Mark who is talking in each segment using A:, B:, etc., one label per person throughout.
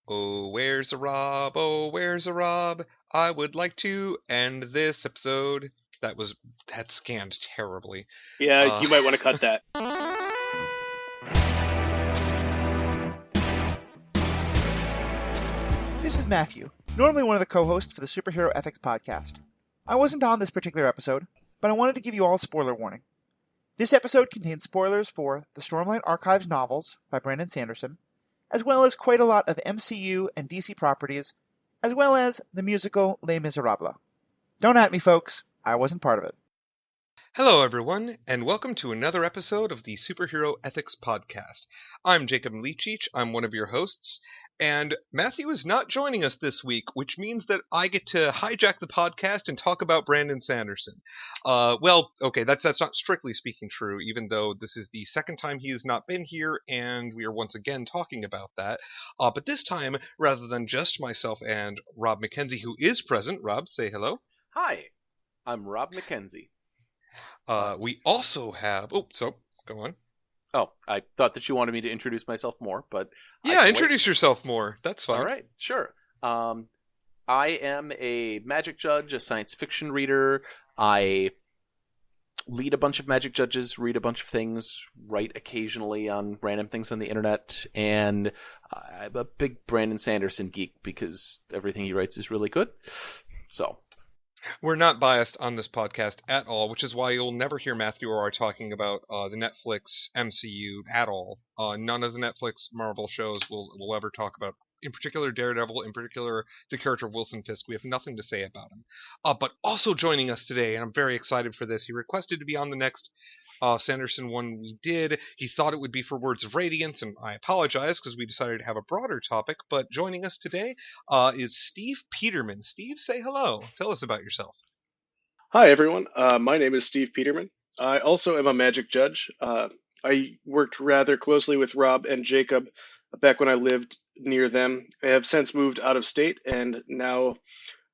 A: Oh, where's a Rob? Oh, where's a Rob? I would like to end this episode. That scanned terribly.
B: Yeah,
A: Uh,
B: you might want to cut that.
C: This is Matthew, normally one of the co-hosts for the Superhero Ethics podcast. I wasn't on this particular episode, but I wanted to give you all a spoiler warning. This episode contains spoilers for the Stormlight Archives novels by Brandon Sanderson, as well as quite a lot of MCU and DC properties, as well as the musical Les Miserables. Don't at me, folks. I wasn't part of it.
A: Hello, everyone, and welcome to another episode of the Superhero Ethics Podcast. I'm Jacob Milicic, I'm one of your hosts, and Matthew is not joining us this week, which means that I get to hijack the podcast and talk about Brandon Sanderson. That's not strictly speaking true, even though this is the second time he has not been here, and we are once again talking about that. But this time, rather than just myself and Rob McKenzie, who is present, Rob, say hello.
D: Hi, I'm Rob McKenzie.
A: We also have... go on.
D: Oh, I thought that you wanted me to introduce myself more, but...
A: Yeah, introduce yourself more. That's fine.
D: All right, sure. I am a magic judge, a science fiction reader. I lead a bunch of magic judges, read a bunch of things, write occasionally on random things on the internet, and I'm a big Brandon Sanderson geek because everything he writes is really good. So...
A: We're not biased on this podcast at all, which is why you'll never hear Matthew or I talking about the Netflix MCU at all. None of the Netflix Marvel shows will ever talk about, in particular, Daredevil, in particular, the character of Wilson Fisk. We have nothing to say about him. But also joining us today, and I'm very excited for this, he requested to be on the next Sanderson one we did. He thought it would be for Words of Radiance, and I apologize because we decided to have a broader topic, but joining us today is Steve Peterman. Steve, say hello. Tell us about yourself.
B: Hi, everyone. My name is Steve Peterman. I also am a magic judge. I worked rather closely with Rob and Jacob back when I lived near them. I have since moved out of state and now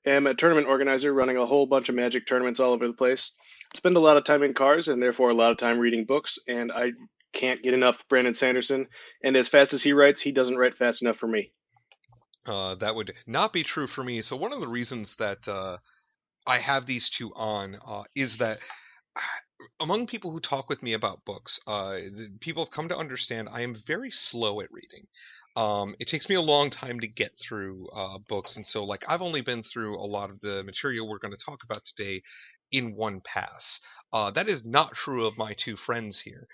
B: am a tournament organizer running a whole bunch of magic tournaments all over the place. I spend a lot of time in cars and therefore a lot of time reading books, and I can't get enough of Brandon Sanderson. And as fast as he writes, he doesn't write fast enough for me.
A: That would not be true for me. So one of the reasons that I have these two on is that among people who talk with me about books, people have come to understand I am very slow at reading. It takes me a long time to get through books, and so I've only been through a lot of the material we're going to talk about today in one pass. That is not true of my two friends here,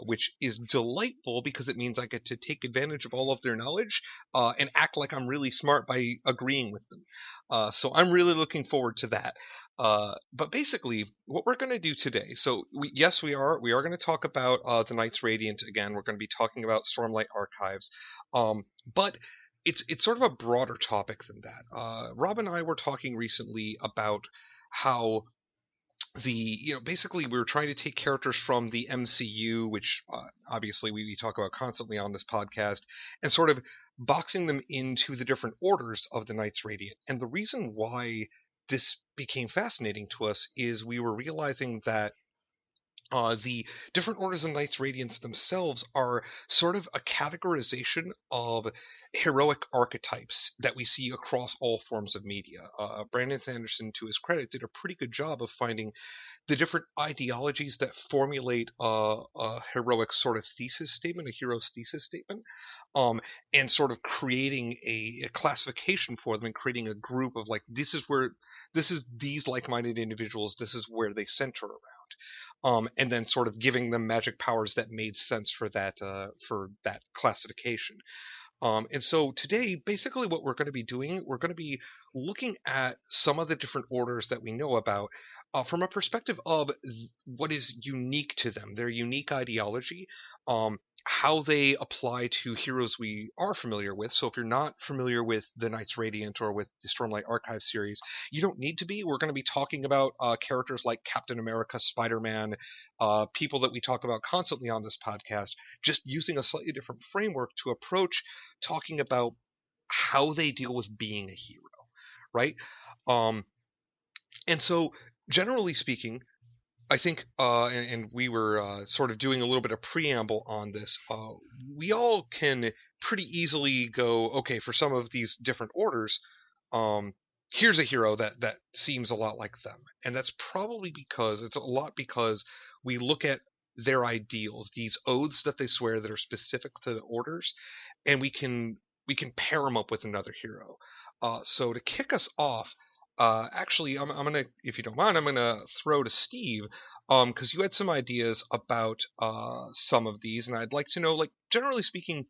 A: which is delightful because it means I get to take advantage of all of their knowledge and act like I'm really smart by agreeing with them. So I'm really looking forward to that. But basically, what we're going to do today, we are going to talk about the Knights Radiant again. We're going to be talking about Stormlight Archives. But it's sort of a broader topic than that. Rob and I were talking recently about how basically we were trying to take characters from the MCU, which obviously we talk about constantly on this podcast, and sort of boxing them into the different orders of the Knights Radiant. And the reason why this became fascinating to us is we were realizing that the different orders of Knights Radiance themselves are sort of a categorization of heroic archetypes that we see across all forms of media. Brandon Sanderson, to his credit, did a pretty good job of finding the different ideologies that formulate a heroic sort of thesis statement, a hero's thesis statement, and sort of creating a classification for them and creating a group of this is these like-minded individuals, this is where they center around. And then sort of giving them magic powers that made sense for that classification. And so today, basically what we're going to be doing, we're going to be looking at some of the different orders that we know about from a perspective of what is unique to them, their unique ideology, how they apply to heroes we are familiar with. So if you're not familiar with the Knights Radiant or with the Stormlight Archive series, you don't need to be. We're going to be talking about characters like Captain America, Spider-Man, people that we talk about constantly on this podcast, just using a slightly different framework to approach talking about how they deal with being a hero, right? And so, generally speaking, I think, and we were sort of doing a little bit of preamble on this, we all can pretty easily go, okay, for some of these different orders, here's a hero that seems a lot like them. And that's probably because we look at their ideals, these oaths that they swear that are specific to the orders, and we can pair them up with another hero. So to kick us off, actually, I'm gonna, if you don't mind, I'm gonna throw to Steve, because you had some ideas about some of these, and I'd like to know, like, generally speaking,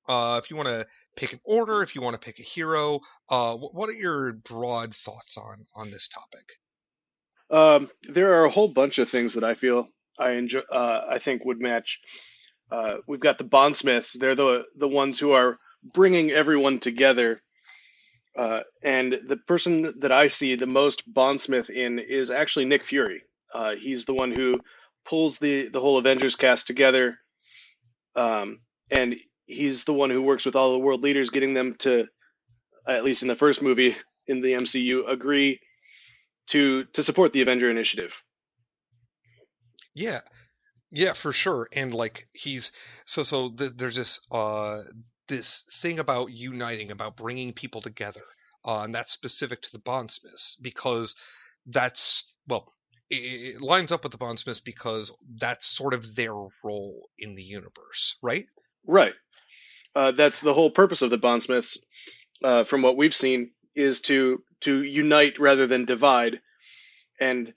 A: if you want to pick an order, if you want to pick a hero, what are your broad thoughts on this topic?
B: There are a whole bunch of things that I feel I enjoy. I think would match. We've got the Bondsmiths. They're the ones who are bringing everyone together. And the person that I see the most Bondsmith in is actually Nick Fury. He's the one who pulls the whole Avengers cast together, and he's the one who works with all the world leaders, getting them to, at least in the first movie in the MCU, agree to support the Avenger Initiative.
A: Yeah, for sure. And like there's this thing about uniting, about bringing people together, and that's specific to the Bondsmiths, because it lines up with the Bondsmiths because that's sort of their role in the universe, right?
B: Right. That's the whole purpose of the Bondsmiths, from what we've seen, is to unite rather than divide. And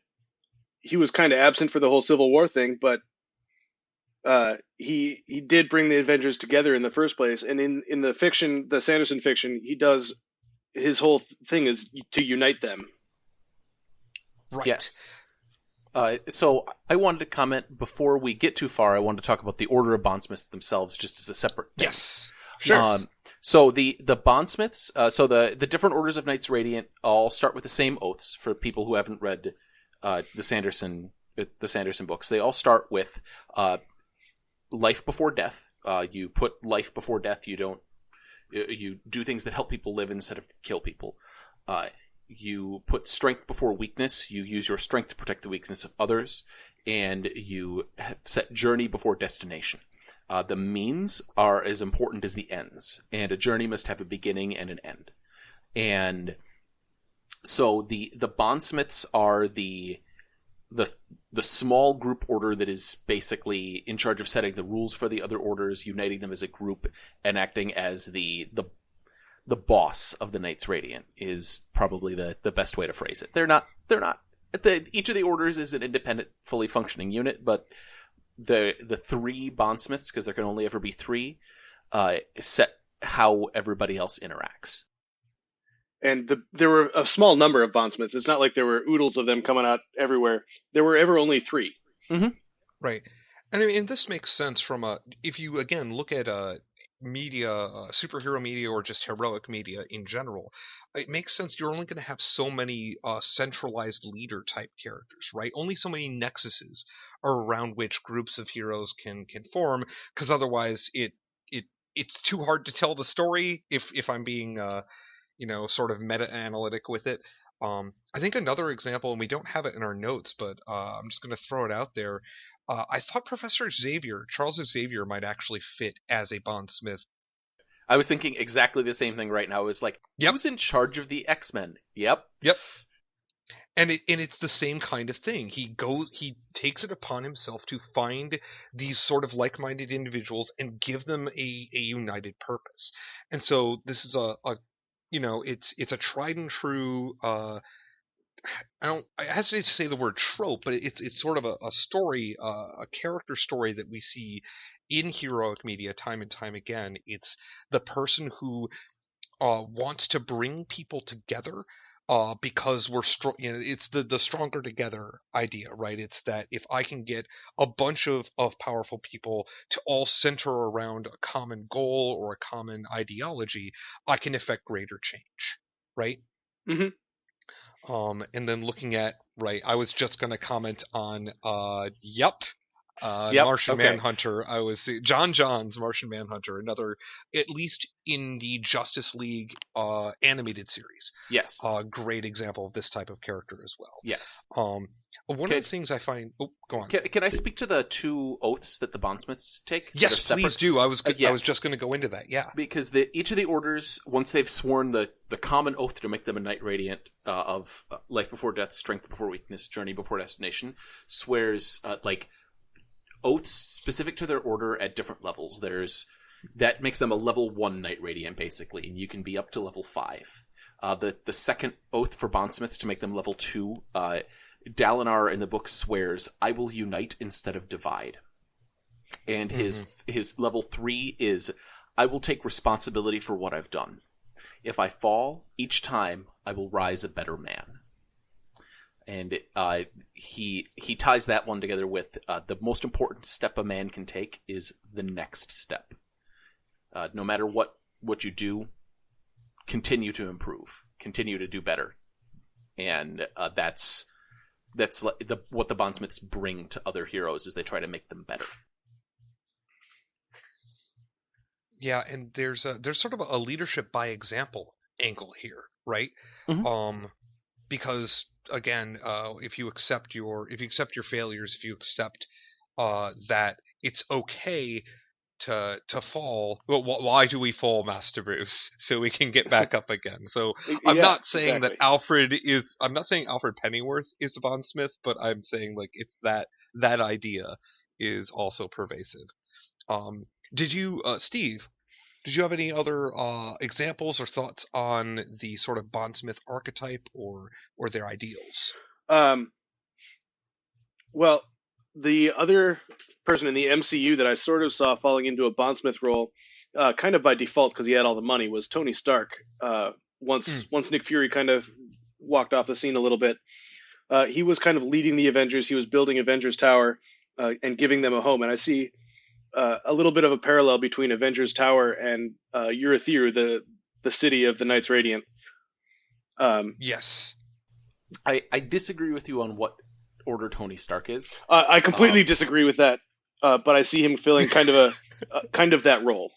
B: he was kind of absent for the whole Civil War thing, but he did bring the Avengers together in the first place. And in the fiction, the Sanderson fiction, his whole thing is to unite them.
A: Right.
D: Yes. So I wanted to comment before we get too far. I wanted to talk about the Order of Bondsmiths themselves, just as a separate thing.
A: Yes, sure.
D: So the Bondsmiths, so the different orders of Knights Radiant all start with the same oaths. For people who haven't read the Sanderson books, they all start with life before death. You put life before death. You do things that help people live instead of kill people. You put strength before weakness. You use your strength to protect the weakness of others. And you set journey before destination. The means are as important as the ends. And a journey must have a beginning and an end. And so the Bondsmiths are the small group order that is basically in charge of setting the rules for the other orders, uniting them as a group, and acting as the boss of the Knights Radiant is probably the best way to phrase it. They're not each of the orders is an independent, fully functioning unit, but the three Bondsmiths, because there can only ever be three, set how everybody else interacts.
B: And there were a small number of Bondsmiths. It's not like there were oodles of them coming out everywhere. There were ever only three.
D: Mm-hmm.
A: Right. And I mean, this makes sense if you, again, look at media, superhero media, or just heroic media in general, it makes sense. You're only going to have so many centralized leader type characters, right? Only so many nexuses are around which groups of heroes can form, because otherwise it's too hard to tell the story if I'm being sort of meta-analytic with it. I think another example, and we don't have it in our notes, but I'm just going to throw it out there. I thought Charles Xavier might actually fit as a Bondsmith.
D: I was thinking exactly the same thing right now. I was like, Who's in charge of the X-Men? Yep.
A: And it's the same kind of thing. He takes it upon himself to find these sort of like-minded individuals and give them a united purpose. And so this is it's a tried and true. I hesitate to say the word trope, but it's sort of a story, a character story that we see in heroic media time and time again. It's the person who wants to bring people together because we're strong. It's the stronger together idea, right? It's that if I can get a bunch of powerful people to all center around a common goal or a common ideology, I can effect greater change, right?
B: Mm-hmm.
A: And then looking at, I was just going to comment on, Martian Manhunter. I was John John's Martian Manhunter, another, at least in the Justice League animated series.
D: Yes.
A: Great example of this type of character as well.
D: Yes.
A: One of the things I find... Oh, go on.
D: Can I speak to the 2 oaths that the Bondsmiths take?
A: Yes, please do. I was just going to go into that, yeah.
D: Because each of the orders, once they've sworn the common oath to make them a Knight Radiant of life before death, strength before weakness, journey before destination, swears oaths specific to their order at different levels. That makes them a level 1 Knight Radiant, basically, and you can be up to level 5. The second oath for Bondsmiths to make them level 2... Dalinar in the book swears, "I will unite instead of divide." And his level 3 is, "I will take responsibility for what I've done. If I fall, each time I will rise a better man." And he ties that one together with the most important step a man can take is the next step. No matter what you do, continue to improve, continue to do better. And that's what the Bondsmiths bring to other heroes, is they try to make them better.
A: Yeah, and there's sort of a leadership by example angle here, right?
D: Mm-hmm.
A: Because again, if you accept your failures, if you accept that it's okay to fall. Well, why do we fall, Master Bruce? So we can get back up again. So I'm not saying that I'm not saying Alfred Pennyworth is a Bondsmith, but I'm saying like it's that idea is also pervasive. Did you, Steve? Did you have any other examples or thoughts on the sort of Bondsmith archetype or their ideals?
B: Well, the other person in the MCU that I sort of saw falling into a Bondsmith role, kind of by default because he had all the money, was Tony Stark. Once Nick Fury kind of walked off the scene a little bit, he was kind of leading the Avengers. He was building Avengers Tower and giving them a home. And I see a little bit of a parallel between Avengers Tower and Urithiru, the city of the Knights Radiant.
A: Yes.
D: I disagree with you on what order Tony Stark is.
B: I completely disagree with that, but I see him filling kind of that role.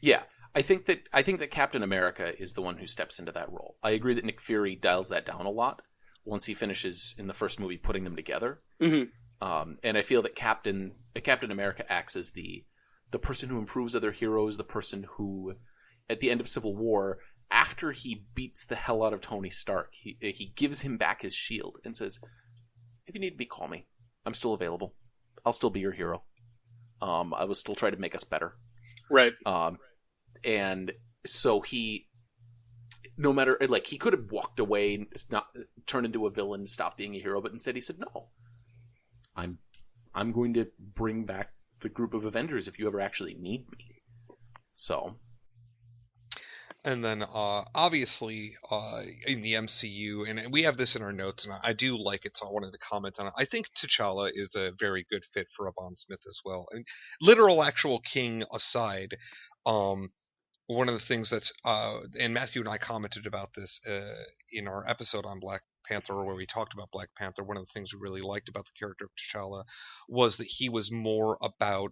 D: Yeah, I think that Captain America is the one who steps into that role. I agree that Nick Fury dials that down a lot once he finishes in the first movie putting them together.
B: Mm-hmm.
D: And I feel that Captain America acts as the person who improves other heroes, the person who, at the end of Civil War, after he beats the hell out of Tony Stark, he gives him back his shield and says, "If you need me, call me. I'm still available. I'll still be your hero. I will still try to make us better."
B: Right.
D: And so he, no matter, like, he could have walked away and not turned into a villain, stop being a hero, but instead he said, "No, I'm going to bring back the group of Avengers if you ever actually need me." So.
A: And then, obviously, in the MCU, and we have this in our notes, and I do like it, so I wanted to comment on it. I think T'Challa is a very good fit for a Bondsmith as well. And literal actual king aside, one of the things that's, and Matthew and I commented about this in our episode on Black Panther, where we talked about Black Panther. One of the things we really liked about the character of T'Challa was that he was more about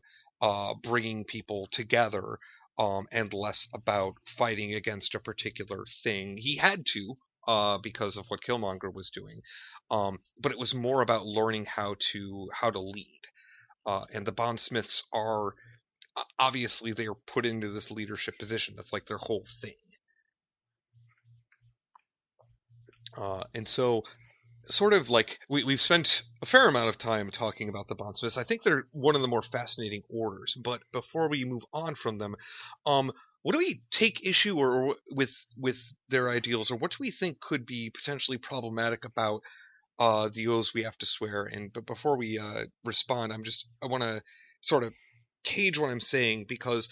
A: bringing people together, and less about fighting against a particular thing. He had to, because of what Killmonger was doing, but it was more about learning how to lead. And the Bondsmiths are, obviously, they are put into this leadership position. That's like their whole thing. And so, sort of like, we've spent a fair amount of time talking about the Bondsmiths. I think they're one of the more fascinating orders, but before we move on from them, what do we take issue or with their ideals, or what do we think could be potentially problematic about the oaths we have to swear? But before we respond, I want to sort of cage what I'm saying, because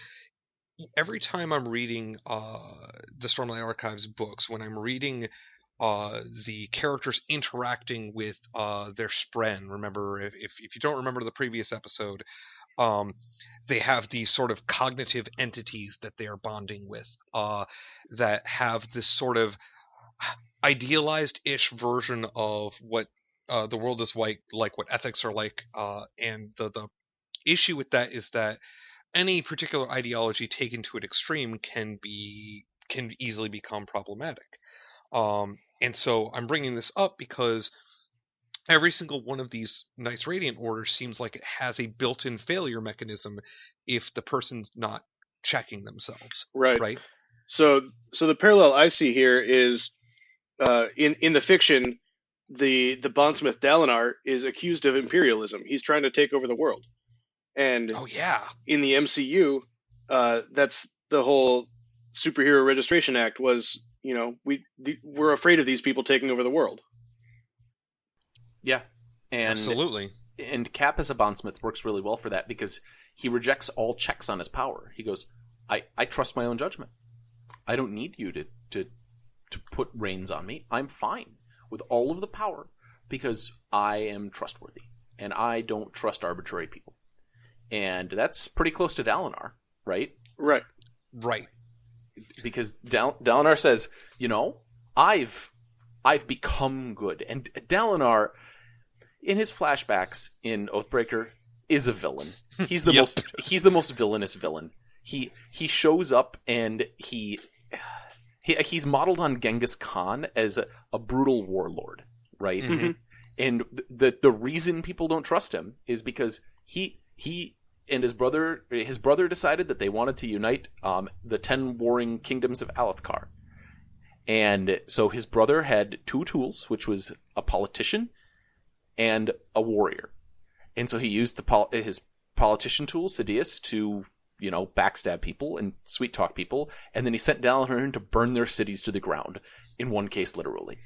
A: every time I'm reading the Stormlight Archives books, when I'm reading the characters interacting with their spren. Remember, if you don't remember the previous episode, they have these sort of cognitive entities that they are bonding with, that have this sort of idealized-ish version of what the world is like what ethics are like, and the issue with that is that any particular ideology taken to an extreme can easily become problematic. And so I'm bringing this up because every single one of these Knights Radiant orders seems like it has a built-in failure mechanism if the person's not checking themselves.
B: Right.
A: Right.
B: So the parallel I see here is in the fiction, the Bondsmith Dalinar is accused of imperialism. He's trying to take over the world, and
A: Oh yeah.
B: in the MCU, that's the whole Superhero Registration Act was. We're afraid of these people taking over the world.
D: Yeah. And
A: Absolutely.
D: And Cap as a bondsmith works really well for that because he rejects all checks on his power. He goes, I trust my own judgment. I don't need you to put reins on me. I'm fine with all of the power because I am trustworthy and I don't trust arbitrary people. And that's pretty close to Dalinar, right?
B: Right.
A: Right.
D: Because Dalinar says, I've become good. And Dalinar, in his flashbacks in Oathbreaker, is a villain. He's the he's the most villainous villain. He shows up and he's modeled on Genghis Khan as a brutal warlord, right?
B: Mm-hmm.
D: And the reason people don't trust him is because he and his brother decided that they wanted to unite the 10 warring kingdoms of Alethkar. And so his brother had two tools, which was a politician and a warrior. And so he used his politician tool, Sidious, to, backstab people and sweet talk people. And then he sent Dalinar in to burn their cities to the ground. In one case, literally.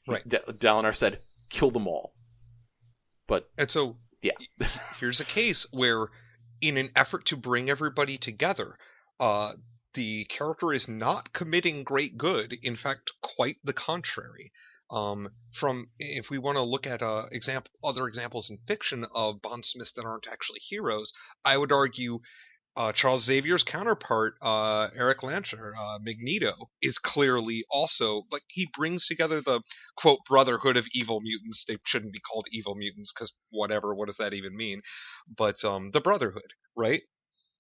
A: Right.
D: Dalinar said, kill them all.
A: And so,
D: yeah.
A: Here's a case where, in an effort to bring everybody together, the character is not committing great good. In fact, quite the contrary. If we want to look at other examples in fiction of bondsmiths that aren't actually heroes, I would argue Charles Xavier's counterpart, Eric Lancher, Magneto, is clearly also, he brings together the, quote, brotherhood of evil mutants. They shouldn't be called evil mutants because what does that even mean? But the brotherhood, right?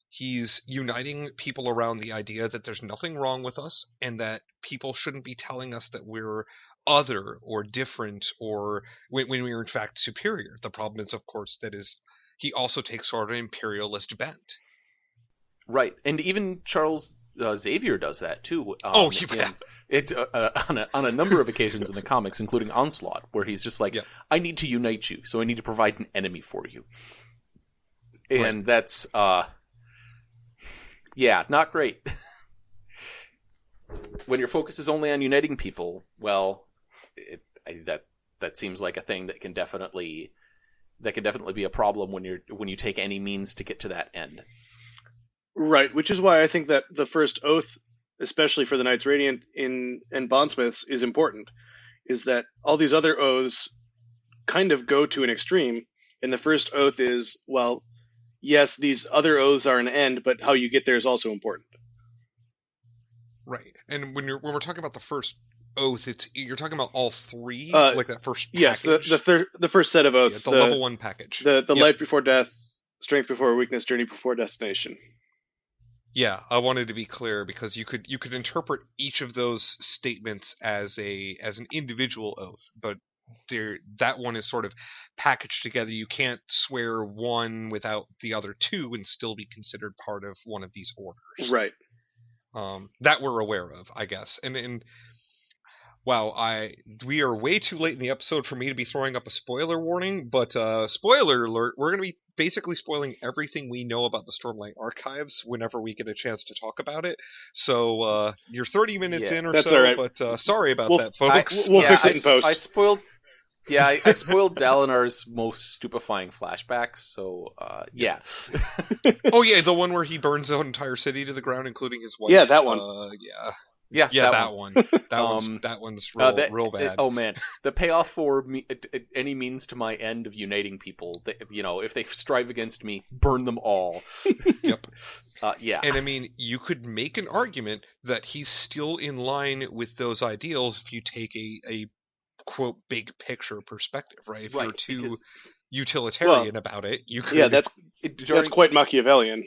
A: He's uniting people around the idea that there's nothing wrong with us and that people shouldn't be telling us that we're other or different or when we're in fact superior. The problem is, of course, he also takes sort of an imperialist bent.
D: Right, and even Charles Xavier does that too.
A: Yeah.
D: On a number of occasions in the comics, including Onslaught, where he's just like, I need to unite you, so I need to provide an enemy for you. And that's, not great. When your focus is only on uniting people, well, that seems like a thing that can definitely be a problem when you take any means to get to that end.
B: Right, which is why I think that the first oath, especially for the Knights Radiant and Bondsmiths, is important. Is that all these other oaths kind of go to an extreme, and the first oath is, well, yes, these other oaths are an end, but how you get there is also important.
A: Right, and when we're talking about the first oath, you're talking about all three, like that first package?
B: Yes, the first set of oaths,
A: the level 1 package,
B: the life before death, strength before weakness, journey before destination.
A: Yeah, I wanted to be clear because you could interpret each of those statements as an individual oath, but that one is sort of packaged together. You can't swear one without the other two and still be considered part of one of these orders.
B: Right.
A: That we're aware of, I guess. And wow, we are way too late in the episode for me to be throwing up a spoiler warning, but spoiler alert, we're going to be basically spoiling everything we know about the Stormlight archives whenever we get a chance to talk about it. So you're 30 minutes in or so,
B: right.
A: But sorry about that, folks.
B: We'll fix it in post.
D: I spoiled Dalinar's most stupefying flashbacks, so yeah.
A: Oh yeah, the one where he burns the entire city to the ground, including his wife.
B: Yeah, that one.
A: Yeah, that one. That one's real bad.
D: Oh man, the payoff for me, any means to my end of uniting people. If they strive against me, burn them all.
A: Yep.
D: Yeah.
A: And I mean, you could make an argument that he's still in line with those ideals if you take a quote big picture perspective, right? If you're too utilitarian about it, you could.
B: Yeah, that's quite Machiavellian.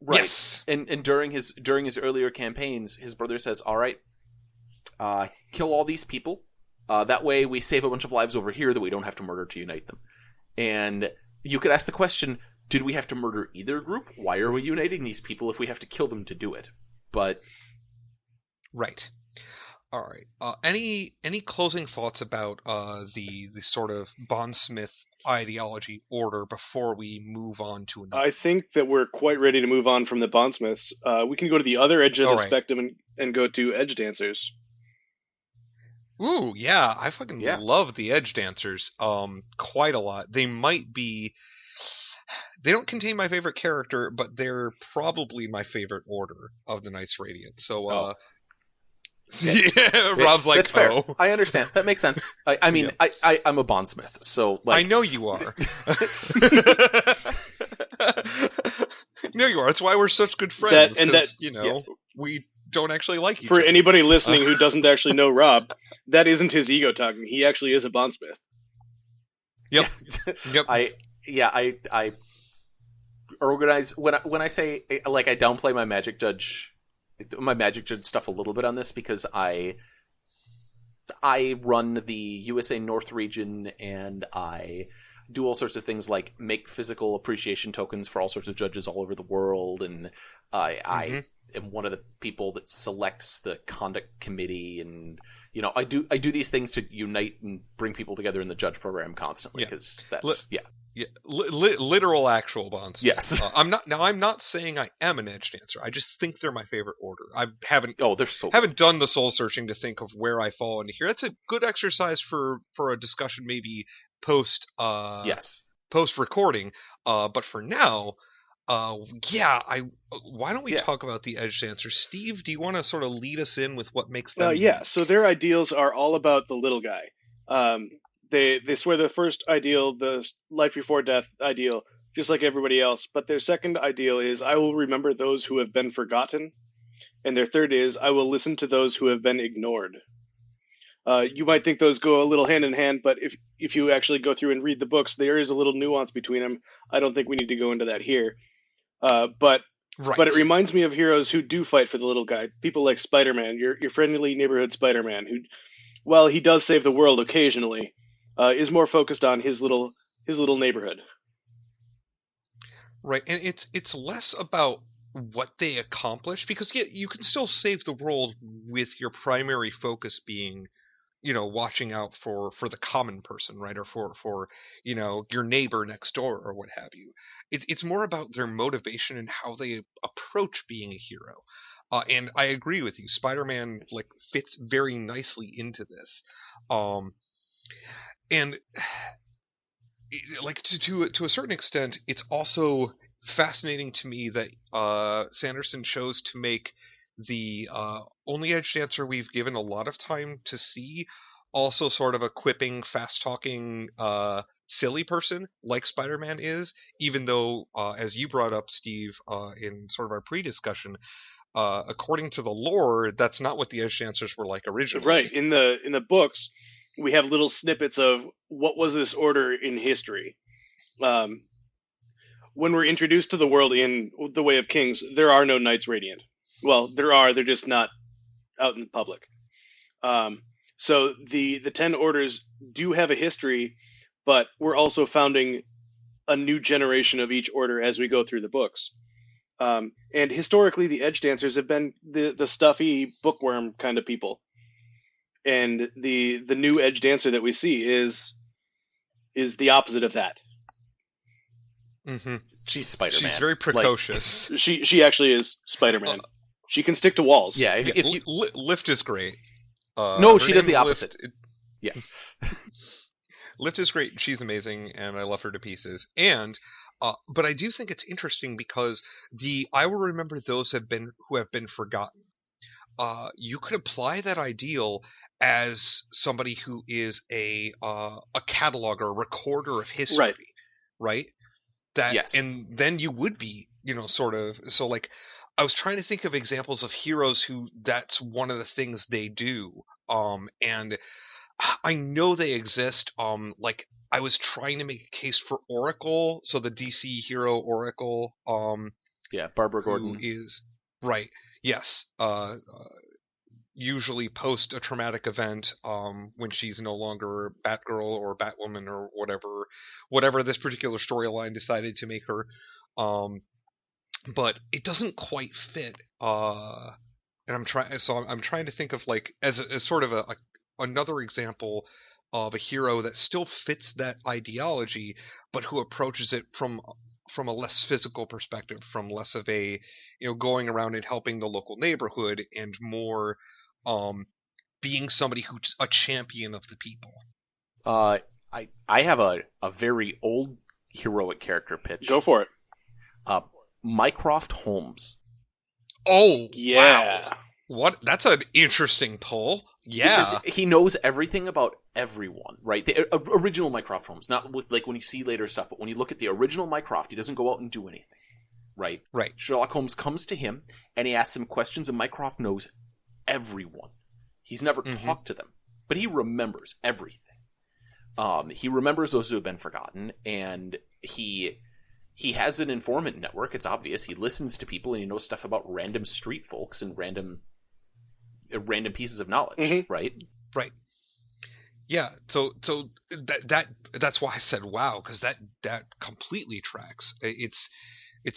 D: Right.
A: Yes.
D: And during his earlier campaigns, his brother says, "All right, kill all these people, That way we save a bunch of lives over here that we don't have to murder to unite them. And you could ask the question, did we have to murder either group? Why are we uniting these people if we have to kill them to do it? But...
A: Right. All right. Any closing thoughts about the sort of Bondsmith ideology order before we move on to another?
B: I think that we're quite ready to move on from the Bondsmiths. We can go to the other edge of the spectrum and go to Edge Dancers.
A: Ooh, yeah, I fucking love the Edge Dancers quite a lot. They might be... They don't contain my favorite character, but they're probably my favorite order of the Knights Radiant. So, yeah, Rob's like,
D: that's fair. I understand. That makes sense. I mean, yeah. I'm a Bondsmith, so like...
A: I know you are. No, you are. That's why we're such good friends. We don't actually like each other.
B: For anybody listening who doesn't actually know Rob, that isn't his ego talking. He actually is a Bondsmith.
A: Yep. Yep.
D: I organize when I say like I downplay my Magic Judge stuff a little bit on this because I run the USA North region and I do all sorts of things like make physical appreciation tokens for all sorts of judges all over the world, and I am one of the people that selects the conduct committee, and I do these things to unite and bring people together in the judge program constantly because that's
A: literal actual bonds.
D: Yes.
A: I'm not saying I am an Edge Dancer. I just think they're my favorite order. I haven't done the soul searching to think of where I fall into here. That's a good exercise for a discussion maybe post recording. But for now, why don't we talk about the Edge Dancers? Steve, do you want to sort of lead us in with what makes them?
B: So their ideals are all about the little guy. They swear the first ideal, the life before death ideal, just like everybody else. But their second ideal is, I will remember those who have been forgotten. And their third is, I will listen to those who have been ignored. You might think those go a little hand in hand, but if you actually go through and read the books, there is a little nuance between them. I don't think we need to go into that here. But it reminds me of heroes who do fight for the little guy. People like Spider-Man, your friendly neighborhood Spider-Man, who, while he does save the world occasionally, is more focused on his little neighborhood.
A: Right, and it's less about what they accomplish, because you can still save the world with your primary focus being, watching out for the common person, right, or for your neighbor next door or what have you. It's more about their motivation and how they approach being a hero. And I agree with you. Spider-Man fits very nicely into this. And to a certain extent, it's also fascinating to me that Sanderson chose to make the only Edge Dancer we've given a lot of time to see also sort of a quipping, fast-talking, silly person like Spider-Man is, even though, as you brought up, Steve, in sort of our pre-discussion, according to the lore, that's not what the Edge Dancers were like originally.
B: Right. In the books, we have little snippets of what was this order in history. When we're introduced to the world in The Way of Kings, there are no Knights Radiant. Well, there are. They're just not out in the public. So the 10 orders do have a history, but we're also founding a new generation of each order as we go through the books. And historically, the Edge Dancers have been the stuffy bookworm kind of people. And the new Edge Dancer that we see is the opposite of that.
A: Mm-hmm.
D: She's Spider-Man.
A: She's very precocious.
B: She actually is Spider-Man. She can stick to walls.
D: Yeah, if you...
A: Lift is great.
D: No, she does the opposite.
A: Yeah. Lift is great. She's amazing, and I love her to pieces. And but I do think it's interesting because I will remember those who have been forgotten. You could apply that ideal as somebody who is a cataloger, a recorder of history, right?
D: Yes.
A: And then you would be, sort of. So, I was trying to think of examples of heroes who that's one of the things they do. And I know they exist. I was trying to make a case for Oracle, so the DC hero Oracle. Barbara Gordon
D: is
A: right. Yes. usually post a traumatic event, when she's no longer Batgirl or Batwoman or whatever this particular storyline decided to make her. But it doesn't quite fit. And I'm trying to think of like as sort of another example of a hero that still fits that ideology, but who approaches it from a less physical perspective, from less of a, going around and helping the local neighborhood, and more being somebody who's a champion of the people.
D: I have a very old heroic character pitch.
B: Go for it.
D: Mycroft Holmes.
A: Oh,
B: yeah.
A: Wow. What? That's an interesting pull. Yeah.
D: Because he knows everything about everyone, right? The original Mycroft Holmes, not with, like when you see later stuff, but when you look at the original Mycroft, he doesn't go out and do anything, right?
A: Right.
D: Sherlock Holmes comes to him and he asks him questions, and Mycroft knows everyone. He's never talked to them, but he remembers everything. He remembers those who have been forgotten, and he has an informant network. It's obvious. He listens to people, and he knows stuff about random street folks and random pieces of knowledge, right?
A: Right. Yeah. So that's why I said wow, because that completely tracks. It's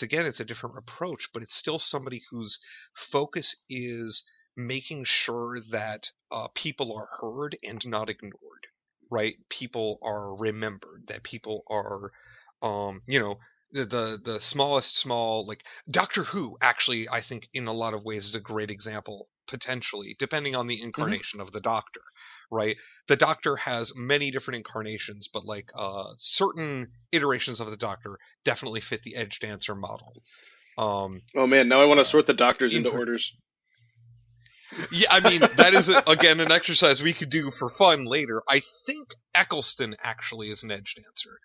A: again, it's a different approach, but it's still somebody whose focus is making sure that people are heard and not ignored. Right? People are remembered. That people are, the smallest small, like Doctor Who, actually, I think in a lot of ways is a great example, potentially, depending on the incarnation of the Doctor, right? The Doctor has many different incarnations, but like certain iterations of the Doctor definitely fit the Edge Dancer model.
B: Oh man, now I want to sort the Doctors into orders.
A: Yeah, I mean, that is, again, an exercise we could do for fun later. I think Eccleston actually is an Edge Dancer.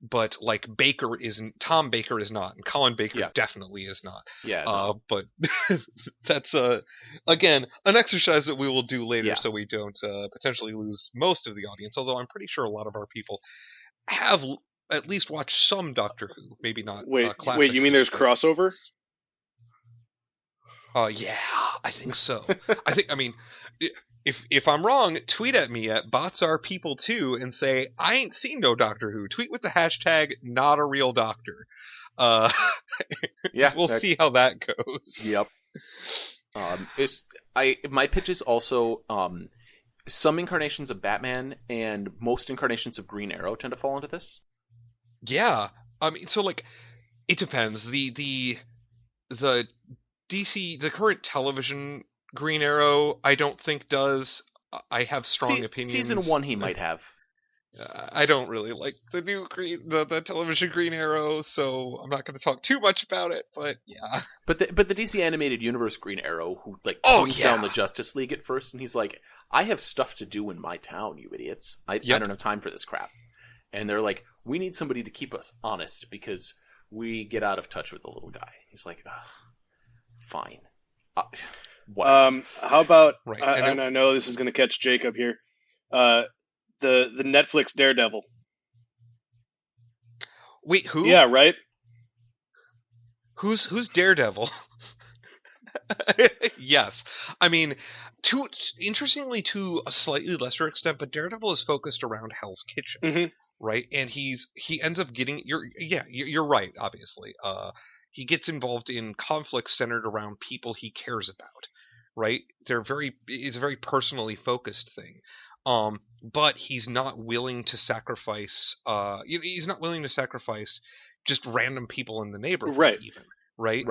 A: But like Baker isn't, Tom Baker is not, and Colin Baker definitely is not.
D: Yeah. No.
A: But that's again an exercise that we will do later, so we don't potentially lose most of the audience. Although I'm pretty sure a lot of our people have at least watched some Doctor Who, maybe not. Classic.
B: Wait, you mean there's crossover?
A: Yeah, I think so. I mean, if I'm wrong, tweet at me at BotsArePeople2 and say, I ain't seen no Doctor Who. Tweet with the hashtag not a real doctor. We'll see how that goes.
D: Yep. My pitch is also some incarnations of Batman and most incarnations of Green Arrow tend to fall into this.
A: Yeah. I mean, so like, it depends. The DC, the current television Green Arrow, I don't think does. I have strong opinions.
D: Season 1 he might have.
A: I don't really like the new the television Green Arrow, so I'm not going to talk too much about it. But yeah.
D: But the DC animated universe Green Arrow, who like tones down the Justice League at first, and he's like, I have stuff to do in my town, you idiots. I don't have time for this crap. And they're like, we need somebody to keep us honest because we get out of touch with the little guy. He's like, ugh. Fine.
B: How about?
A: Right.
B: And I know this is going to catch Jacob here. The Netflix Daredevil.
A: Wait, who?
B: Yeah, right.
A: Who's Daredevil? Yes, I mean, interestingly, to a slightly lesser extent, but Daredevil is focused around Hell's Kitchen, right? And he ends up getting you're right. Obviously, he gets involved in conflicts centered around people he cares about, right? It's a very personally focused thing. But he's not willing to sacrifice. He's not willing to sacrifice just random people in the neighborhood,
B: right?
A: Even right.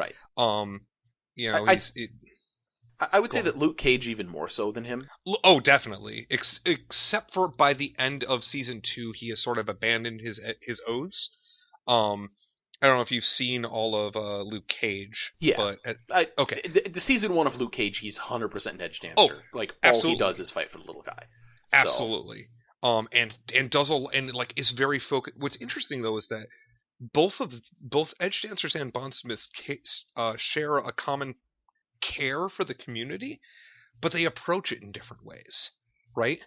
D: I would say that Luke Cage even more so than him.
A: Oh, definitely. Except for by the end of season 2, he has sort of abandoned his oaths. I don't know if you've seen all of Luke Cage.
D: Yeah.
A: But okay.
D: The season 1 of Luke Cage, he's 100% an Edge Dancer. Like all he does is fight for the little guy.
A: Absolutely. And does is very focused. What's interesting though is that both Edge Dancers and Bondsmith share a common care for the community, but they approach it in different ways, right?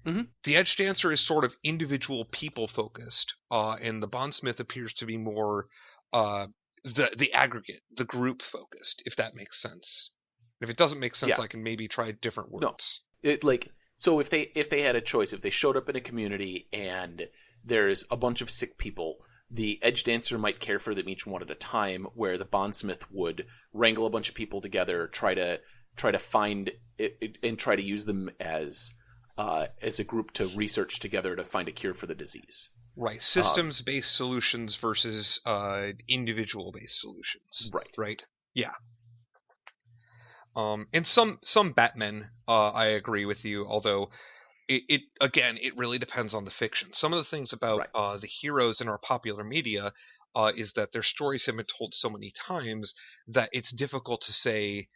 A: Mm-hmm. The Edge Dancer is sort of individual people focused, and the Bondsmith appears to be more the aggregate, the group focused, if that makes sense. If it doesn't make sense,
D: Yeah.
A: I can maybe try different
D: No.
A: words.
D: So if they had a choice, if they showed up in a community and there's a bunch of sick people, the edge dancer might care for them each one at a time, where the bondsmith would wrangle a bunch of people together, try to find it, and try to use them as a group to research together to find a cure for the disease.
A: Right, systems-based solutions versus individual-based solutions. Right. Yeah. And some Batmen, I agree with you. Although it really depends on the fiction. Some of the things about the heroes in our popular media is that their stories have been told so many times that it's difficult to say.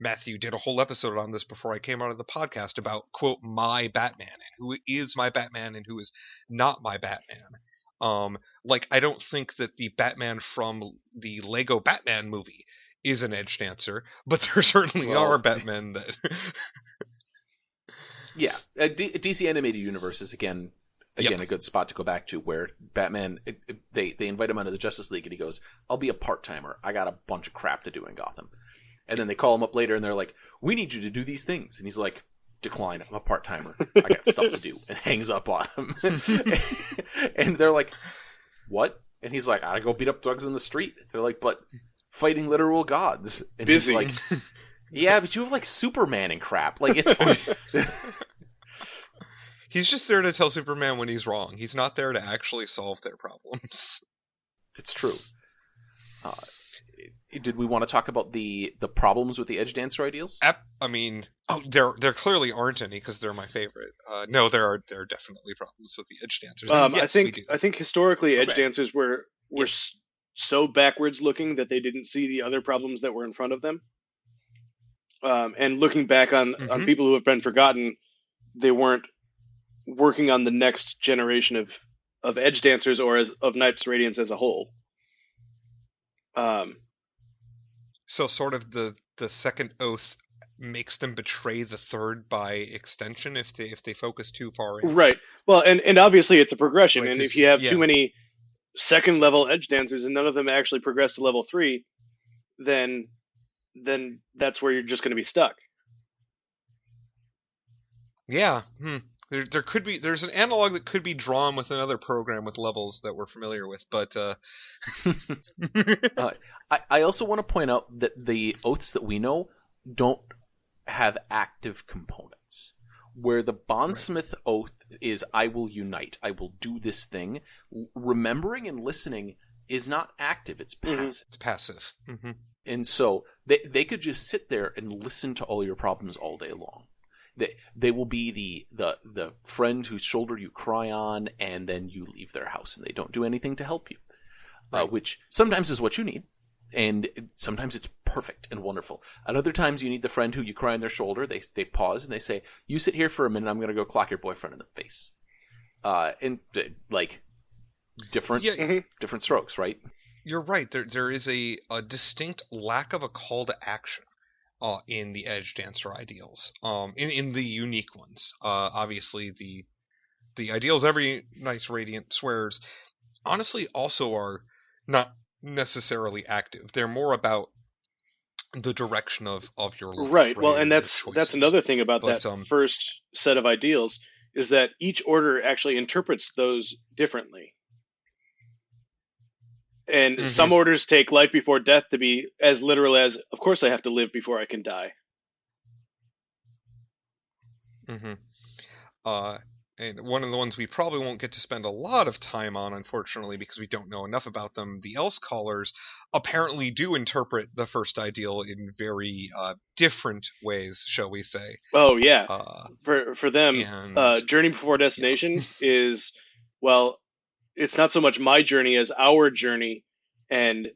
A: Matthew did a whole episode on this before I came out of the podcast about, quote, my Batman, and who is my Batman and who is not my Batman. I don't think that the Batman from the Lego Batman movie is an edge dancer, but there certainly are Batmen that...
D: Yeah. DC Animated Universe is, again a good spot to go back to, where Batman, they invite him onto the Justice League, and he goes, I'll be a part-timer. I got a bunch of crap to do in Gotham. And then they call him up later, and they're like, we need you to do these things. And he's like, decline, I'm a part-timer. I got stuff to do. And hangs up on him. And they're like, what? And he's like, I gotta go beat up thugs in the street. They're like, but fighting literal gods. And
B: Busy.
D: He's like, yeah, but you have like Superman and crap. Like, it's fine.
A: He's just there to tell Superman when he's wrong. He's not there to actually solve their problems.
D: It's true. Did we want to talk about the problems with the edge dancer ideals?
A: There clearly aren't any, because they're my favorite. No, there are definitely problems with the edge dancers.
B: I think historically edge dancers were so backwards looking that they didn't see the other problems that were in front of them. And looking back on people who have been forgotten, they weren't working on the next generation of edge dancers or of Knights Radiance as a whole.
A: So sort of the second oath makes them betray the third by extension if they focus too far in.
B: Right. Well, and obviously it's a progression,
A: Right,
B: and if you have too many second level edge dancers and none of them actually progress to level 3, then that's where you're just going to be stuck.
A: Yeah. There's an analog that could be drawn with another program with levels that we're familiar with, but
D: I also want to point out that the oaths that we know don't have active components. Where the Bondsmith oath is, I will unite, I will do this thing. Remembering and listening is not active, it's passive.
A: It's passive. Mm-hmm.
D: And so they could just sit there and listen to all your problems all day long. They will be the friend whose shoulder you cry on, and then you leave their house and they don't do anything to help you. Right. Which sometimes is what you need, and sometimes it's perfect and wonderful. At other times you need the friend who you cry on their shoulder, they pause and they say, you sit here for a minute, I'm going to go clock your boyfriend in the face. Different strokes, right?
A: You're right. There is a distinct lack of a call to action in the edge dancer ideals, in the unique ones. Obviously, the ideals every Knights Radiant swears, honestly, also are not necessarily active. They're more about the direction of your life.
B: Right. Well, and that's another thing about that first set of ideals, is that each order actually interprets those differently. And some orders take life before death to be as literal as, of course I have to live before I can die.
A: And one of the ones we probably won't get to spend a lot of time on, unfortunately, because we don't know enough about them, the Else Callers apparently do interpret the first ideal in very different ways, shall we say.
B: Oh, yeah. For them, Journey Before Destination is, well, it's not so much my journey as our journey. And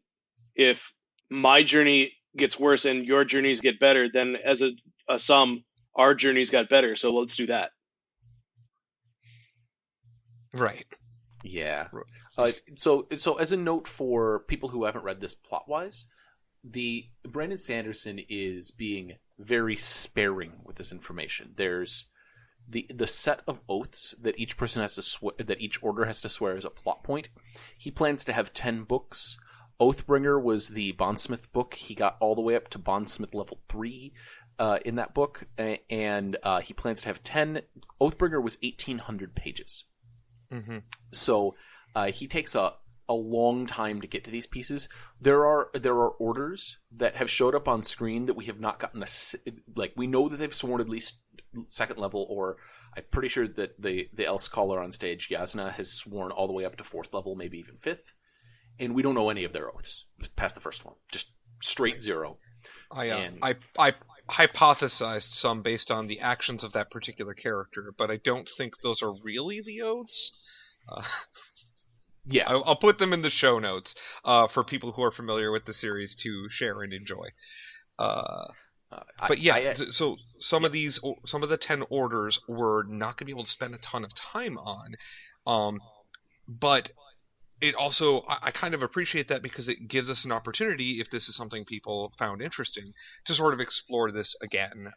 B: if my journey gets worse and your journeys get better, then as a sum, our journeys got better. So let's do that.
A: Right.
D: Yeah. So as a note for people who haven't read this plot-wise, Brandon Sanderson is being very sparing with this information. There's the set of oaths that each person has to that each order has to swear as a plot point. He plans to have 10 books Oathbringer was the Bondsmith book. He got all the way up to Bondsmith level 3 in that book, and he plans to have 10. Oathbringer was 1,800 pages.
A: Mm-hmm.
D: So he takes a long time to get to these pieces. There are orders that have showed up on screen that we have not gotten we know that they've sworn at least second level, or I'm pretty sure that the Elf Scholar on stage, Yasna, has sworn all the way up to 4th level, maybe even 5th. And we don't know any of their oaths past the first one. Just straight 0.
A: I hypothesized some based on the actions of that particular character, but I don't think those are really the oaths.
D: Yeah,
A: I'll put them in the show notes for people who are familiar with the series to share and enjoy. So some of the 10 orders we're not going to be able to spend a ton of time on, but it also, I kind of appreciate that because it gives us an opportunity, if this is something people found interesting, to sort of explore this again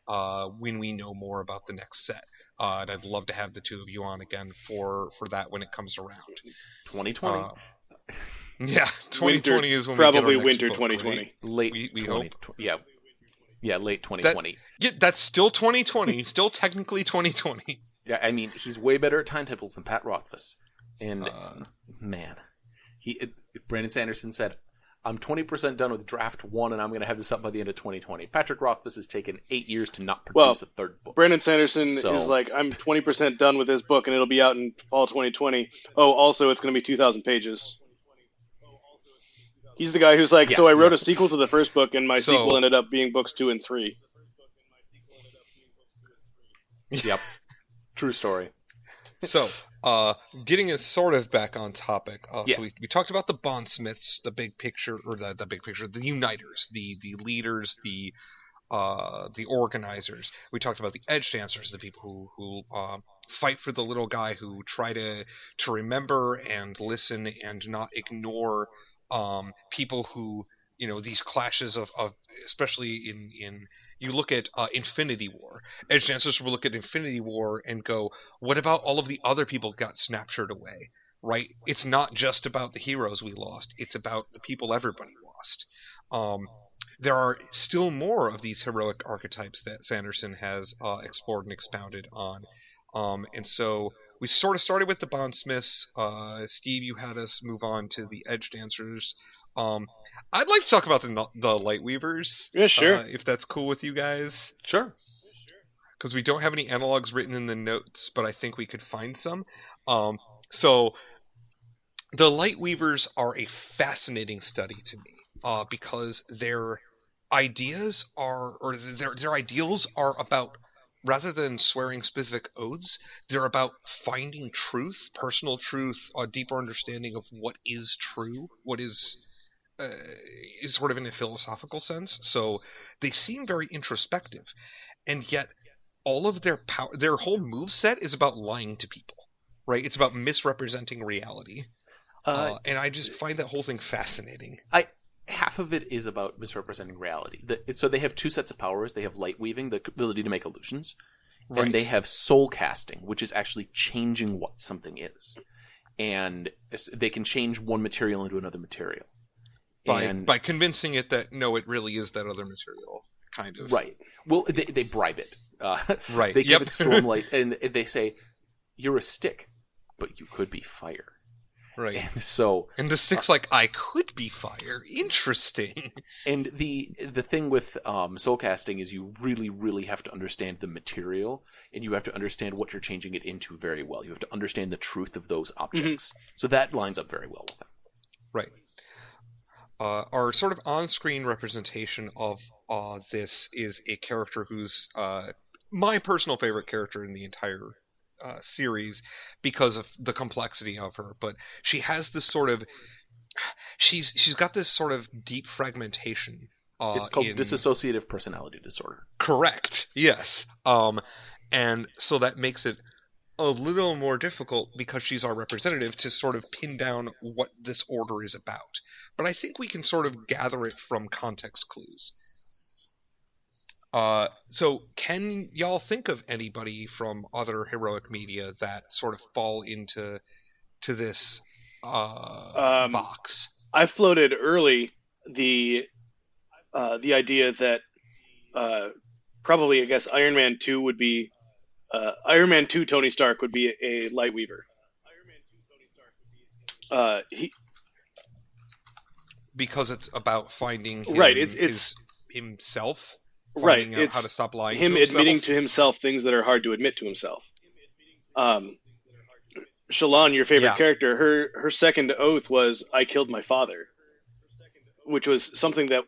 A: when we know more about the next set. And I'd love to have the two of you on again for that when it comes around.
D: 2020.
A: Yeah, 2020 is when
B: probably
A: we get our next
B: winter
A: book,
B: 2020.
A: right?
D: Late
A: we
D: 2020.
A: hope.
D: Yeah, late 2020.
A: That's still 2020. Still technically 2020.
D: Yeah, I mean, he's way better at timetables than Pat Rothfuss. And, man... Brandon Sanderson said, I'm 20% done with draft 1 and I'm going to have this up by the end of 2020. Patrick Rothfuss has taken 8 years to not produce a third book.
B: Brandon Sanderson is like, I'm 20% done with this book and it'll be out in fall 2020. Oh, also, it's going to be 2,000 pages. He's the guy who's like, I wrote a sequel to the first book and my sequel ended up being books 2 and 3.
D: Yep. True story.
A: So, getting us sort of back on topic. So we talked about the Bondsmiths, the big picture, or the big picture, the uniters, the leaders, the organizers. We talked about the edge dancers, the people who fight for the little guy, who try to remember and listen and not ignore people who, these clashes of especially in you look at Infinity War. Edge dancers will look at Infinity War and go, what about all of the other people got snapshored away, right? It's not just about the heroes we lost. It's about the people everybody lost. There are still more of these heroic archetypes that Sanderson has explored and expounded on. And so we sort of started with the Bondsmiths. Steve, you had us move on to the Edge dancers. I'd like to talk about the Lightweavers.
B: Yeah, sure.
A: If that's cool with you guys.
D: Sure.
A: Because we don't have any analogs written in the notes, but I think we could find some. So the Lightweavers are a fascinating study to me because their ideas their ideals are about, rather than swearing specific oaths, they're about finding truth, personal truth, a deeper understanding of what is true, what is sort of in a philosophical sense. So they seem very introspective, and yet all of their whole moveset is about lying to people, right? It's about misrepresenting reality, and I just find that whole thing fascinating.
D: Half of it is about misrepresenting reality. So they have 2 sets of powers. They have light weaving, the ability to make illusions, right, and they have soul casting, which is actually changing what something is. And they can change one material into another material.
A: By convincing it that, no, it really is that other material, kind of.
D: Right. Well, they bribe it.
A: Right.
D: They give it Stormlight, and they say, you're a stick, but you could be fire.
A: Right.
D: And
A: the stick's like, I could be fire. Interesting.
D: And the thing with soul casting is you really, really have to understand the material, and you have to understand what you're changing it into very well. You have to understand the truth of those objects. Mm-hmm. So that lines up very well with them.
A: Right. Our sort of on-screen representation of this is a character who's my personal favorite character in the entire series because of the complexity of her. But she has this sort of... She's got this sort of deep fragmentation.
D: It's called dissociative personality disorder.
A: Correct. Yes. And so that makes it a little more difficult, because she's our representative, to sort of pin down what this order is about. But I think we can sort of gather it from context clues. So can y'all think of anybody from other heroic media that sort of fall into this box?
B: I floated early the idea that probably, I guess, Iron Man 2 would be Iron Man 2 Tony Stark would be a Lightweaver. He
A: Because it's about finding him,
B: right. It's
A: himself.
B: Right.
A: Finding out
B: It's
A: how to stop lying.
B: him
A: to himself.
B: admitting to himself things that are hard to admit to himself. Shalon, your favorite character, her second oath was "I killed my father," which was something that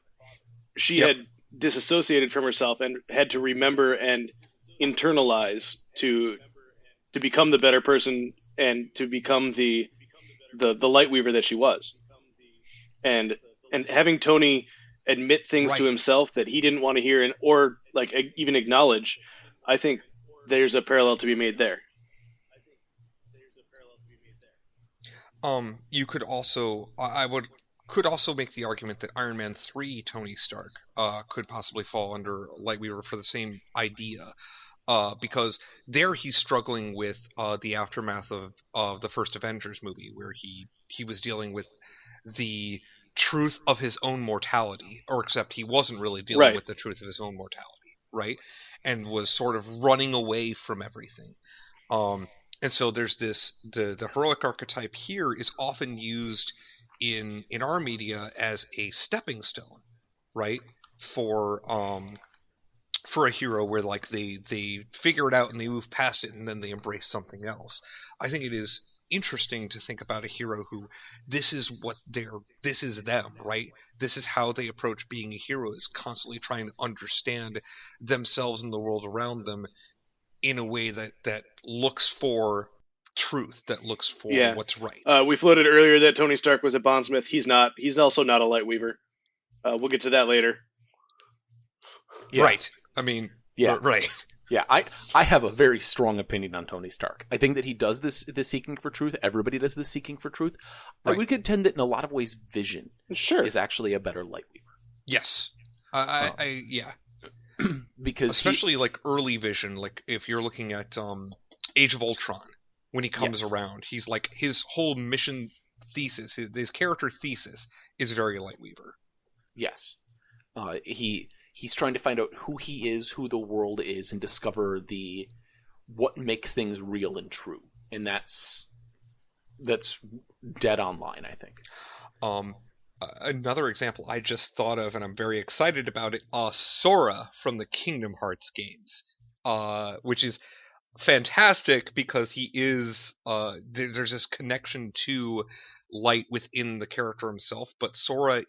B: she had disassociated from herself and had to remember and internalize to become the better person and to become the Lightweaver that she was. And having Tony admit things to himself that he didn't want to hear or like even acknowledge, I think there's a parallel to be made there.
A: You could also, could also make the argument that Iron Man 3 Tony Stark could possibly fall under Lightweaver for the same idea, because there he's struggling with the aftermath of the first Avengers movie, where he was dealing with the truth of his own mortality, or except he wasn't really dealing with the truth of his own mortality, right? And was sort of running away from everything. And so there's the heroic archetype here is often used in our media as a stepping stone, right? For a hero where like they figure it out and they move past it and then they embrace something else. I think it is interesting to think about a hero who this is them, right? This is how they approach being a hero, is constantly trying to understand themselves and the world around them in a way that looks for truth, that looks for what's right.
B: We floated earlier that Tony Stark was a bondsmith. He's not. He's also not a Lightweaver. We'll get to that later.
D: Yeah.
A: Right. I mean, right.
D: Yeah, I have a very strong opinion on Tony Stark. I think that he does this seeking for truth. Everybody does this seeking for truth. Right. I would contend that in a lot of ways, Vision is actually a better Lightweaver.
A: Yes. Yeah.
D: Because
A: especially like early Vision, like if you're looking at Age of Ultron, when he comes around, he's like, his whole mission thesis, his character thesis is very Lightweaver.
D: Yes. He's trying to find out who he is, who the world is, and discover what makes things real and true. And that's dead on line, I think.
A: Another example I just thought of, and I'm very excited about it, Sora from the Kingdom Hearts games, which is fantastic because he is there's this connection to light within the character himself, but Sora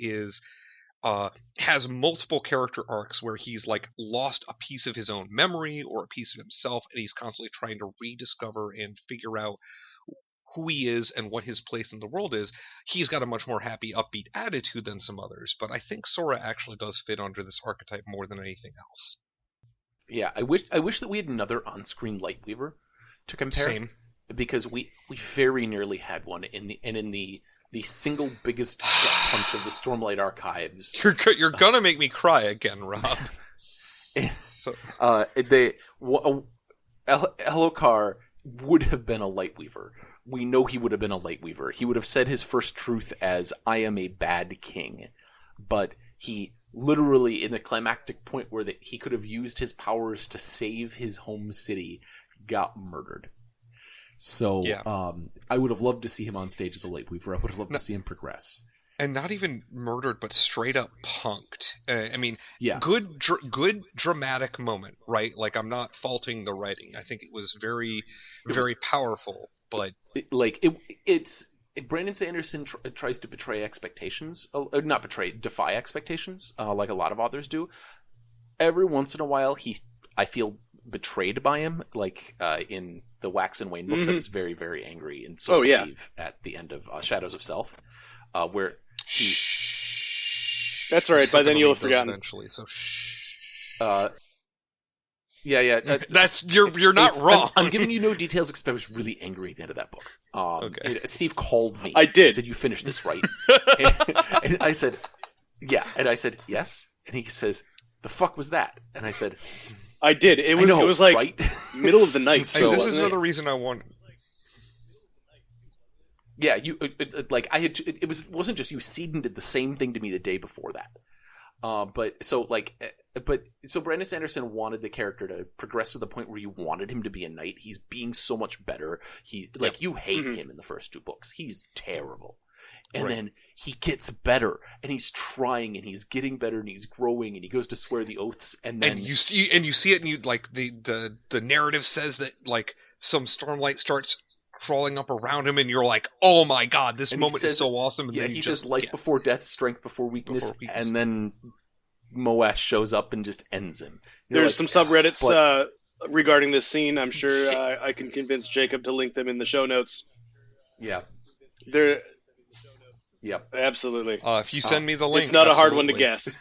A: has multiple character arcs where he's like lost a piece of his own memory or a piece of himself, and he's constantly trying to rediscover and figure out who he is and what his place in the world is. He's got a much more happy, upbeat attitude than some others, but I think Sora actually does fit under this archetype more than anything else.
D: Yeah, I wish that we had another on-screen Lightweaver to compare.
A: Same.
D: Because we very nearly had one in the single biggest gut punch of the Stormlight archives.
A: You're gonna make me cry again, Rob.
D: Elhokar would have been a Lightweaver. We know he would have been a Lightweaver. He would have said his first truth as, "I am a bad king." But he literally, in the climactic point where he could have used his powers to save his home city, got murdered. So I would have loved to see him on stage as a Lightweaver. I would have loved to see him progress.
A: And not even murdered, but straight up punked. I mean, good dramatic moment, right? Like, I'm not faulting the writing. I think it was very powerful, but
D: Brandon Sanderson tries to betray expectations, defy expectations, like a lot of authors do. Every once in a while, I feel betrayed by him, like in the Wax and Wayne books. I was very, very angry, and so Steve at the end of Shadows of Self, where he.
B: That's right. By then you'll have forgotten.
A: Eventually, so.
D: That's
A: you're not wrong.
D: I'm giving you no details because I was really angry at the end of that book.
A: Okay.
D: Steve called me.
B: I did.
D: And said, "You finished this, right?" and I said, "Yeah." And I said, "Yes." And he says, "The fuck was that?" And I said,
B: "I did. It was like
D: right?
B: middle of the night."
A: So this is another reason I want.
D: Yeah, you like I had. It wasn't just you. Seedon did the same thing to me the day before that. But Brandon Sanderson wanted the character to progress to the point where you wanted him to be a knight. He's being so much better. He's like you hate him in the first 2 books. He's terrible, and then he gets better, and he's trying, and he's getting better, and he's growing, and he goes to swear the oaths, and then
A: you see it, and you like the narrative says that like some Stormlight starts crawling up around him, and you're like, oh my god, this moment is so awesome. And
D: yeah,
A: then
D: he says life before death, strength before weakness, and then Moash shows up and just ends him.
B: There's some subreddits regarding this scene. I'm sure I can convince Jacob to link them in the show notes.
D: Yeah.
B: Yep. Absolutely.
A: If you send me the link,
B: it's not a hard one to guess.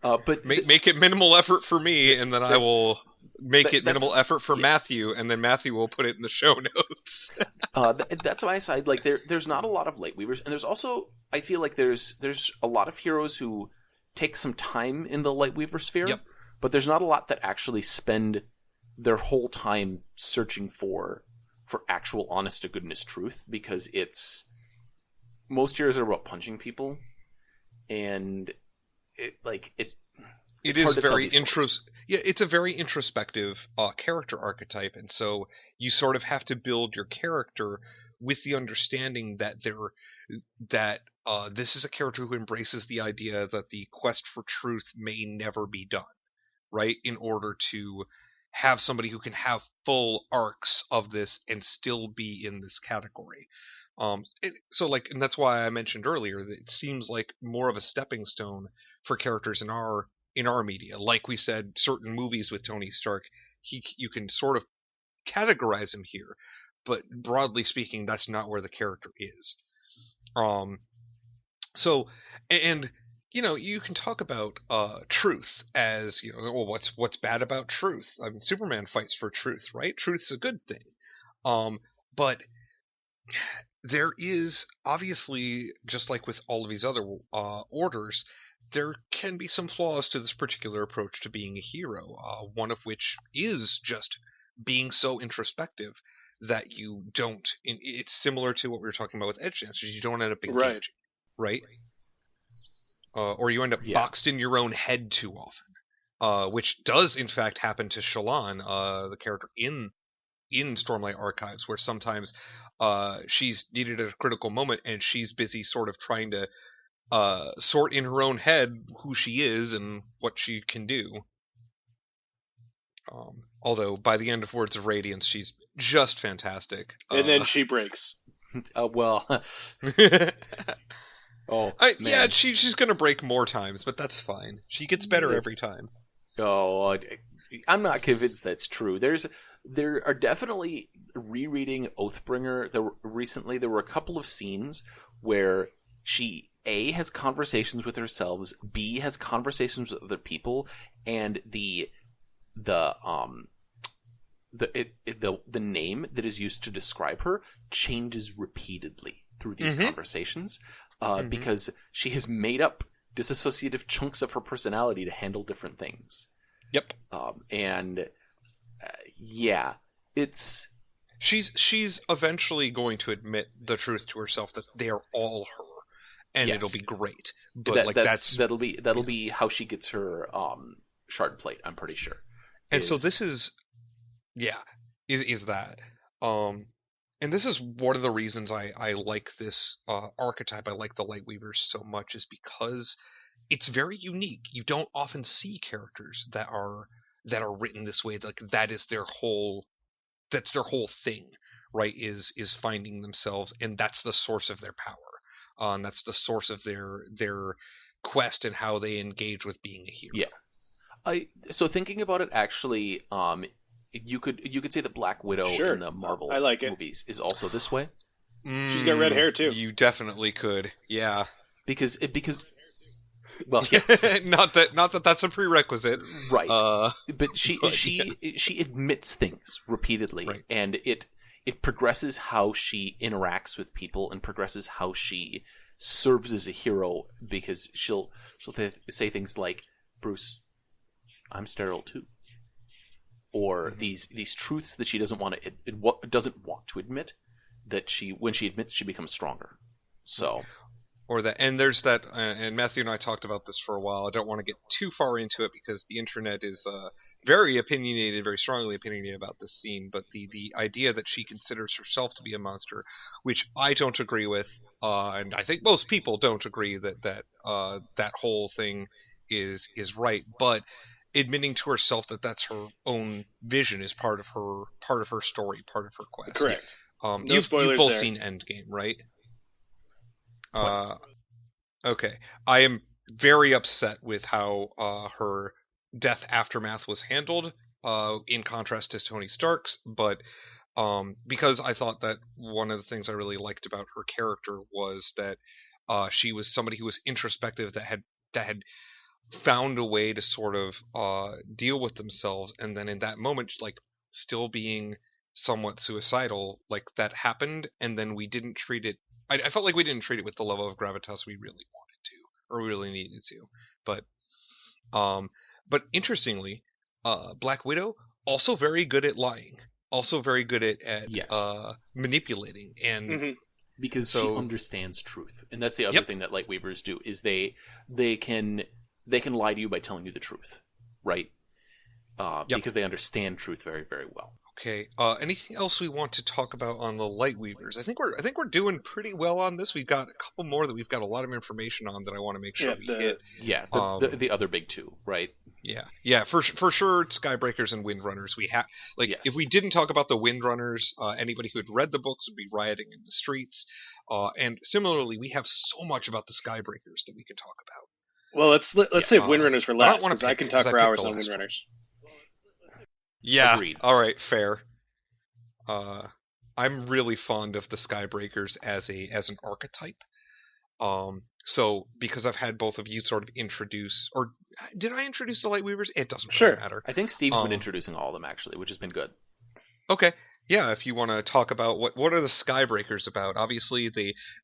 D: But
A: make it minimal effort for me, and then I will make it minimal effort for Matthew, and then Matthew will put it in the show notes.
D: That's why I said like there's not a lot of Lightweavers, and there's also I feel like there's a lot of heroes who take some time in the Lightweaver sphere, but there's not a lot that actually spend their whole time searching for actual honest to goodness truth, because most heroes are about punching people, and it's very it's a very introspective character archetype, and so you sort of have to build your character with the understanding that this is a character who embraces the idea that the quest for truth may never be done, right? In order to have somebody who can have full arcs of this and still be in this category. And that's why I mentioned earlier that it seems like more of a stepping stone for characters in our media. Like we said, certain movies with Tony Stark, you can sort of categorize him here, but broadly speaking, that's not where the character is. You can talk about truth as, what's bad about truth? I mean, Superman fights for truth, right? Truth's a good thing. But there is obviously, just like with all of these other orders, there can be some flaws to this particular approach to being a hero. One of which is just being so introspective that you don't. It's similar to what we were talking about with edge dancers. You don't end up engaging, right? Or you end up boxed in your own head too often, which does in fact happen to Shallan, the character in Stormlight Archives, where sometimes she's needed at a critical moment, and she's busy sort of trying to sort in her own head who she is and what she can do. Although by the end of Words of Radiance, she's just fantastic.
B: And then she breaks.
D: Well. Man.
A: Yeah, she's going to break more times, but that's fine. She gets better every time.
D: Oh, I'm not convinced that's true. There are definitely, rereading Oathbringer, recently there were a couple of scenes where she A, has conversations with herself, B, has conversations with other people, and the name that is used to describe her changes repeatedly through these conversations, because she has made up disassociative chunks of her personality to handle different things.
A: Yep.
D: It's
A: she's eventually going to admit the truth to herself that they are all her, and it'll be great. But
D: that'll be how she gets her shard plate, I'm pretty sure.
A: And so this is that. And this is one of the reasons I like this archetype. I like the Lightweavers so much, is because it's very unique. You don't often see characters that are written this way. Like that's their whole thing, right? Is finding themselves, and that's the source of their power. And that's the source of their quest and how they engage with being a hero.
D: Yeah. So thinking about it, actually, you could say that Black Widow in the Marvel movies is also this way.
B: She's got red hair too.
A: You definitely could, yeah.
D: Because well, yes.
A: not that that's a prerequisite,
D: right? But she admits things repeatedly, right. And it progresses how she interacts with people, and progresses how she serves as a hero, because she'll say things like, "Bruce, I'm sterile too," or these truths that she doesn't want to admit, that when she admits, she becomes stronger. So,
A: or that, and there's that, and Matthew and I talked about this for a while. I don't want to get too far into it because the internet is very opinionated, very strongly opinionated about this scene. But the idea that she considers herself to be a monster, which I don't agree with, and I think most people don't agree that whole thing is right. But admitting to herself that that's her own vision is part of her story, part of her quest.
B: Correct.
A: No spoilers. You've both seen Endgame, right? Okay. I am very upset with how her death aftermath was handled, in contrast to Tony Stark's, but because I thought that one of the things I really liked about her character was that she was somebody who was introspective, that had found a way to sort of deal with themselves, and then in that moment, like, still being somewhat suicidal, like, that happened, and then we didn't treat it. I felt like we didn't treat it with the level of gravitas we really wanted to, or we really needed to. But interestingly, Black Widow also very good at lying, also very good at
D: yes.
A: Manipulating, and
D: because she understands truth, and that's the other thing that Lightweavers do is they can lie to you by telling you the truth, right? Because they understand truth very, very well.
A: Okay. Anything else we want to talk about on the Lightweavers? I think we're doing pretty well on this. We've got a couple more that we've got a lot of information on that I want to make sure we hit.
D: Yeah, the other big two, right?
A: Yeah. For sure, Skybreakers and Windrunners. We have if we didn't talk about the Windrunners, anybody who had read the books would be rioting in the streets. And similarly, we have so much about the Skybreakers that we can talk about.
B: Well, let's save Windrunners for last, because I can talk for hours on Windrunners.
A: Yeah.
D: Agreed.
A: All right. Fair. I'm really fond of the Skybreakers as an archetype. So because I've had both of you sort of introduce, or did I introduce the Lightweavers? It doesn't really matter.
D: I think Steve's been introducing all of them actually, which has been good.
A: Okay. Yeah, if you want to talk about what are the Skybreakers about? Obviously,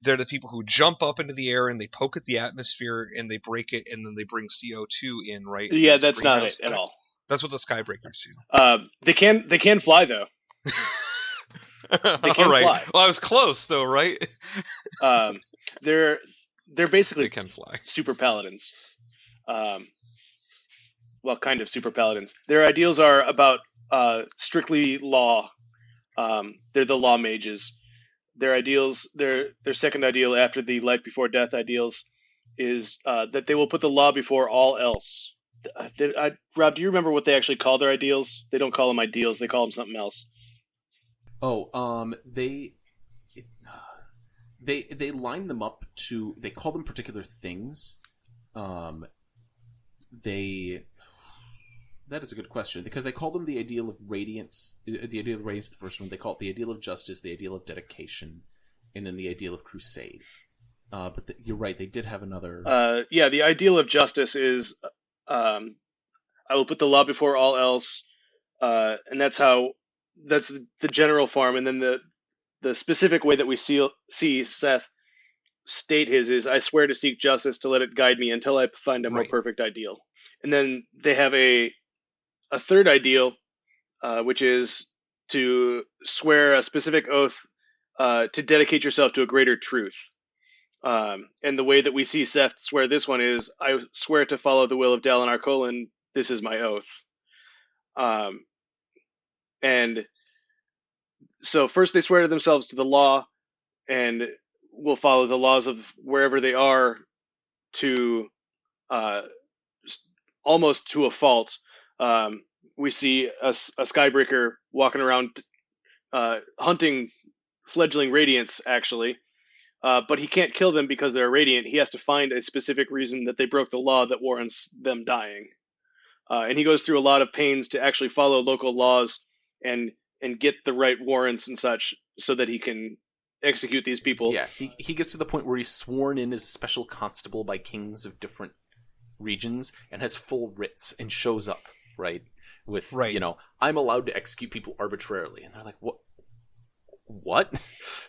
A: they're the people who jump up into the air and they poke at the atmosphere and they break it, and then they bring CO2 in, right?
B: Yeah, that's not it at all.
A: That's what the Skybreakers do.
B: They can fly though. They can fly.
A: Well, I was close though, right?
B: They're basically
A: they can fly.
B: Super paladins. Well, kind of super paladins. Their ideals are about strictly law. They're the law mages. Their ideals, their second ideal after the life before death ideals, is that they will put the law before all else. Rob, do you remember what they actually call their ideals? They don't call them ideals; they call them something else.
D: Oh, they line them up to. They call them particular things. That is a good question, because they call them the ideal of radiance. The ideal of radiance, the first one. They call it the ideal of justice, the ideal of dedication, and then the ideal of crusade. But you're right; they did have another.
B: The ideal of justice is. I will put the law before all else, and that's the general form. And then the specific way that we see Seth state his is, I swear to seek justice, to let it guide me until I find a more perfect ideal. And then they have a third ideal, which is to swear a specific oath to dedicate yourself to a greater truth. And the way that we see Seth swear this one is, I swear to follow the will of Dalinar Kholin. This is my oath. And so first they swear to themselves to the law, and will follow the laws of wherever they are to almost to a fault. We see a Skybreaker walking around hunting fledgling Radiants, actually. But he can't kill them because they're Radiant. He has to find a specific reason that they broke the law that warrants them dying. And he goes through a lot of pains to actually follow local laws and get the right warrants and such, so that he can execute these people.
D: Yeah, he gets to the point where he's sworn in as special constable by kings of different regions and has full writs and shows up, right? With, I'm allowed to execute people arbitrarily. And they're like, what?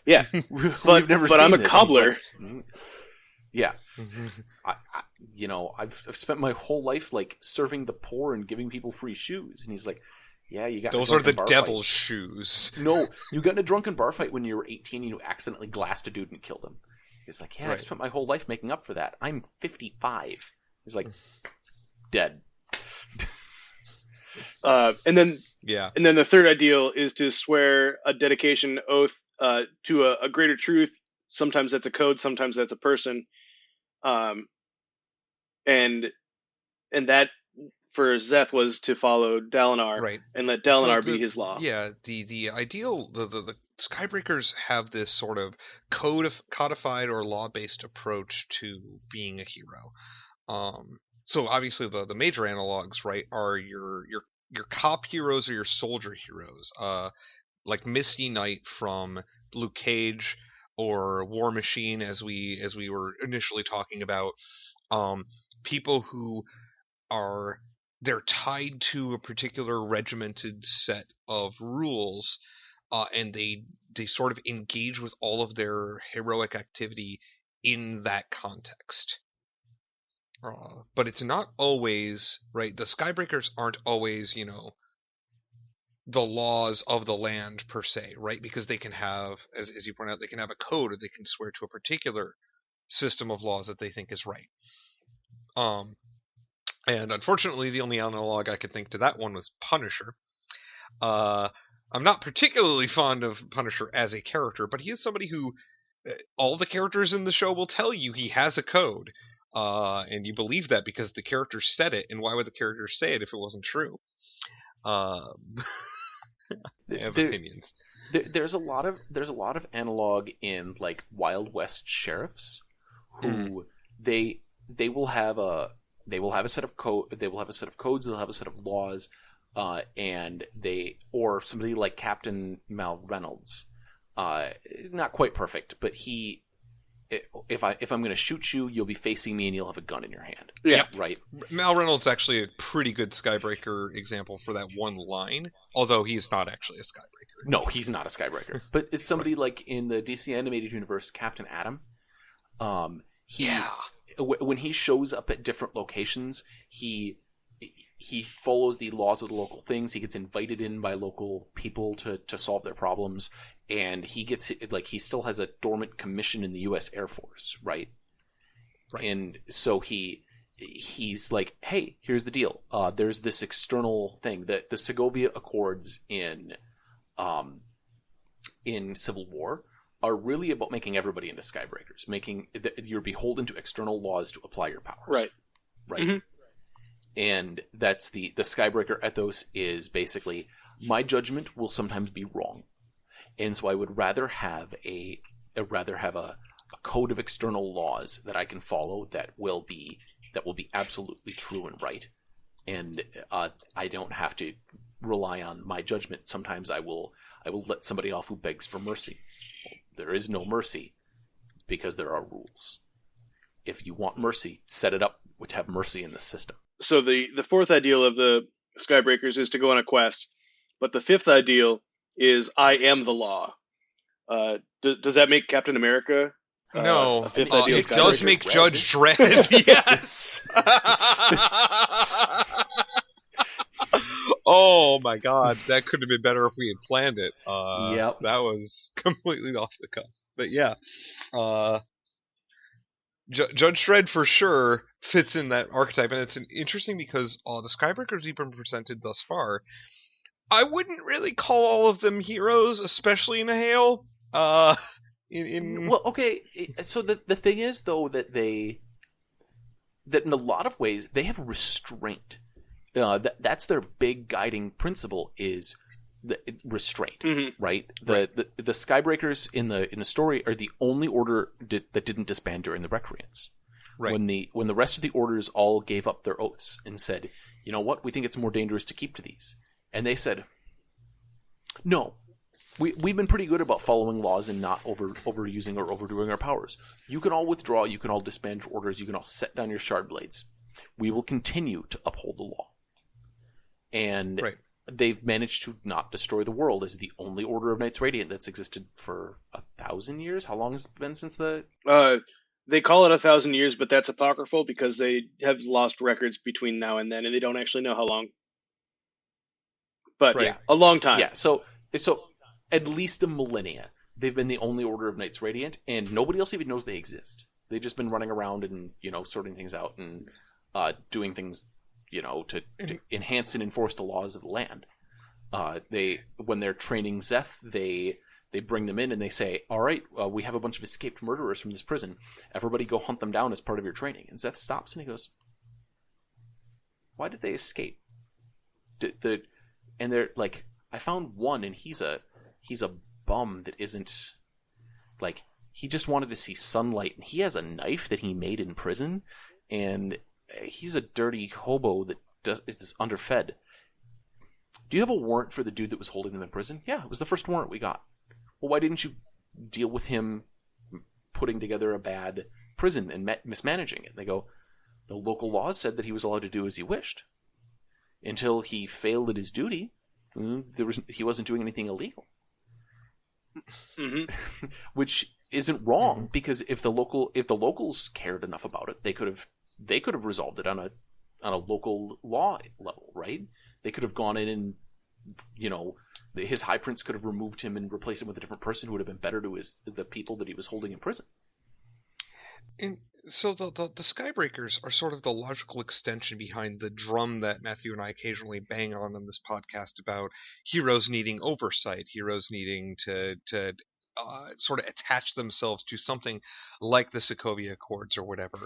B: Yeah, but I'm a cobbler.
D: Like, yeah, I've spent my whole life like serving the poor and giving people free shoes, and he's like, Yeah, you got
A: those are the devil's shoes.
D: No, you got in a drunken bar fight when you were 18 and you accidentally glassed a dude and killed him. It's like, yeah, I've spent my whole life making up for that. I'm 55. He's like, dead.
B: And then the third ideal is to swear a dedication oath to a greater truth. Sometimes that's a code, sometimes that's a person. And that for Zeth was to follow Dalinar and let Dalinar be his law.
A: Yeah, the ideal, the Skybreakers have this sort of codified or law-based approach to being a hero. So obviously the major analogs, right, are your cop heroes or your soldier heroes, like Misty Knight from Luke Cage or War Machine, as we were initially talking about. People who they're tied to a particular regimented set of rules, and they sort of engage with all of their heroic activity in that context. But it's not always, right, the Skybreakers aren't always, the laws of the land per se, right? Because they can have, as you point out, they can have a code, or they can swear to a particular system of laws that they think is right. And unfortunately, the only analog I could think to that one was Punisher. I'm not particularly fond of Punisher as a character, but he is somebody who all the characters in the show will tell you he has a code. And you believe that because the characters said it, and why would the characters say it if it wasn't true? I have opinions.
D: There's a lot of analog in like Wild West sheriffs who they will have a set of codes, they'll have a set of laws, or somebody like Captain Mal Reynolds, not quite perfect, but if I'm going to shoot you, you'll be facing me and you'll have a gun in your hand.
B: Yeah,
D: right.
A: Mal Reynolds actually a pretty good Skybreaker example for that one line, although he's not actually a Skybreaker.
D: No, he's not a Skybreaker. But is somebody like in the DC animated universe, Captain Atom? When he shows up at different locations, he follows the laws of the local things. He gets invited in by local people to solve their problems, and he still has a dormant commission in the U.S. Air Force, right? And so he's like, hey, here's the deal. There's this external thing that the Segovia Accords in Civil War are really about making everybody into Skybreakers, you're beholden to external laws to apply your powers.
B: Right.
D: Mm-hmm. And that's the Skybreaker ethos is basically, my judgment will sometimes be wrong. And so I would rather have a code of external laws that I can follow that will be absolutely true and right. And I don't have to rely on my judgment. Sometimes I will let somebody off who begs for mercy. There is no mercy because there are rules. If you want mercy, set it up to have mercy in the system.
B: So the fourth ideal of the Skybreakers is to go on a quest, but the fifth ideal is I am the law. Does that make Captain America?
A: No,
B: a fifth ideal
A: it does make Judge Dredd. Yes. Oh my God, that could have been better if we had planned it.
D: Yep.
A: That was completely off the cuff. But yeah, Judge Dredd for sure fits in that archetype, and it's interesting because the Skybreakers we've been presented thus far, I wouldn't really call all of them heroes, especially in a Hale.
D: Well, okay, so the thing is though that in a lot of ways they have restraint. That's their big guiding principle is the restraint, right? The Skybreakers in the story are the only order that didn't disband during the Recreants. Right. When the rest of the orders all gave up their oaths and said, you know what, we think it's more dangerous to keep to these, and they said, no, we've been pretty good about following laws and not overusing or overdoing our powers. You can all withdraw, you can all disband your orders, you can all set down your shard blades. We will continue to uphold the law. And they've managed to not destroy the world as the only Order of Knights Radiant that's existed for 1,000 years. How long has it been since the...
B: They call it 1,000 years, but that's apocryphal because they have lost records between now and then, and they don't actually know how long. but
D: Right.
B: a long time.
D: Yeah, so at least a millennia, they've been the only Order of Knights Radiant, and nobody else even knows they exist. They've just been running around and, sorting things out and doing things, to enhance and enforce the laws of the land. When they're training Zeth, they bring them in and they say, all right, we have a bunch of escaped murderers from this prison. Everybody go hunt them down as part of your training. And Zeth stops and he goes, why did they escape? And they're like, I found one and he's a bum that isn't, like, he just wanted to see sunlight, and he has a knife that he made in prison, and he's a dirty hobo that is underfed. Do you have a warrant for the dude that was holding them in prison? Yeah, it was the first warrant we got. Well, why didn't you deal with him putting together a bad prison and mismanaging it? They go, the local laws said that he was allowed to do as he wished. Until he failed at his duty, he wasn't doing anything illegal.
B: Mm-hmm.
D: Which isn't wrong, because if the locals cared enough about it, they could have resolved it on a local law level, right? They could have gone in and, his high prince could have removed him and replaced him with a different person who would have been better to the people that he was holding in prison.
A: And so the Skybreakers are sort of the logical extension behind the drum that Matthew and I occasionally bang on this podcast about heroes needing oversight, heroes needing to sort of attach themselves to something like the Sokovia Accords or whatever.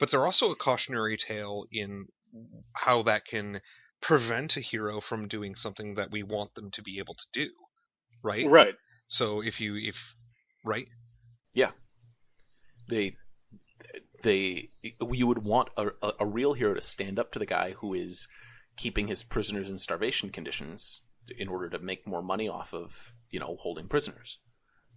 A: But they're also a cautionary tale in how that can prevent a hero from doing something that we want them to be able to do, right?
B: Right.
A: So right?
D: Yeah. You would want a real hero to stand up to the guy who is keeping his prisoners in starvation conditions in order to make more money off of, holding prisoners.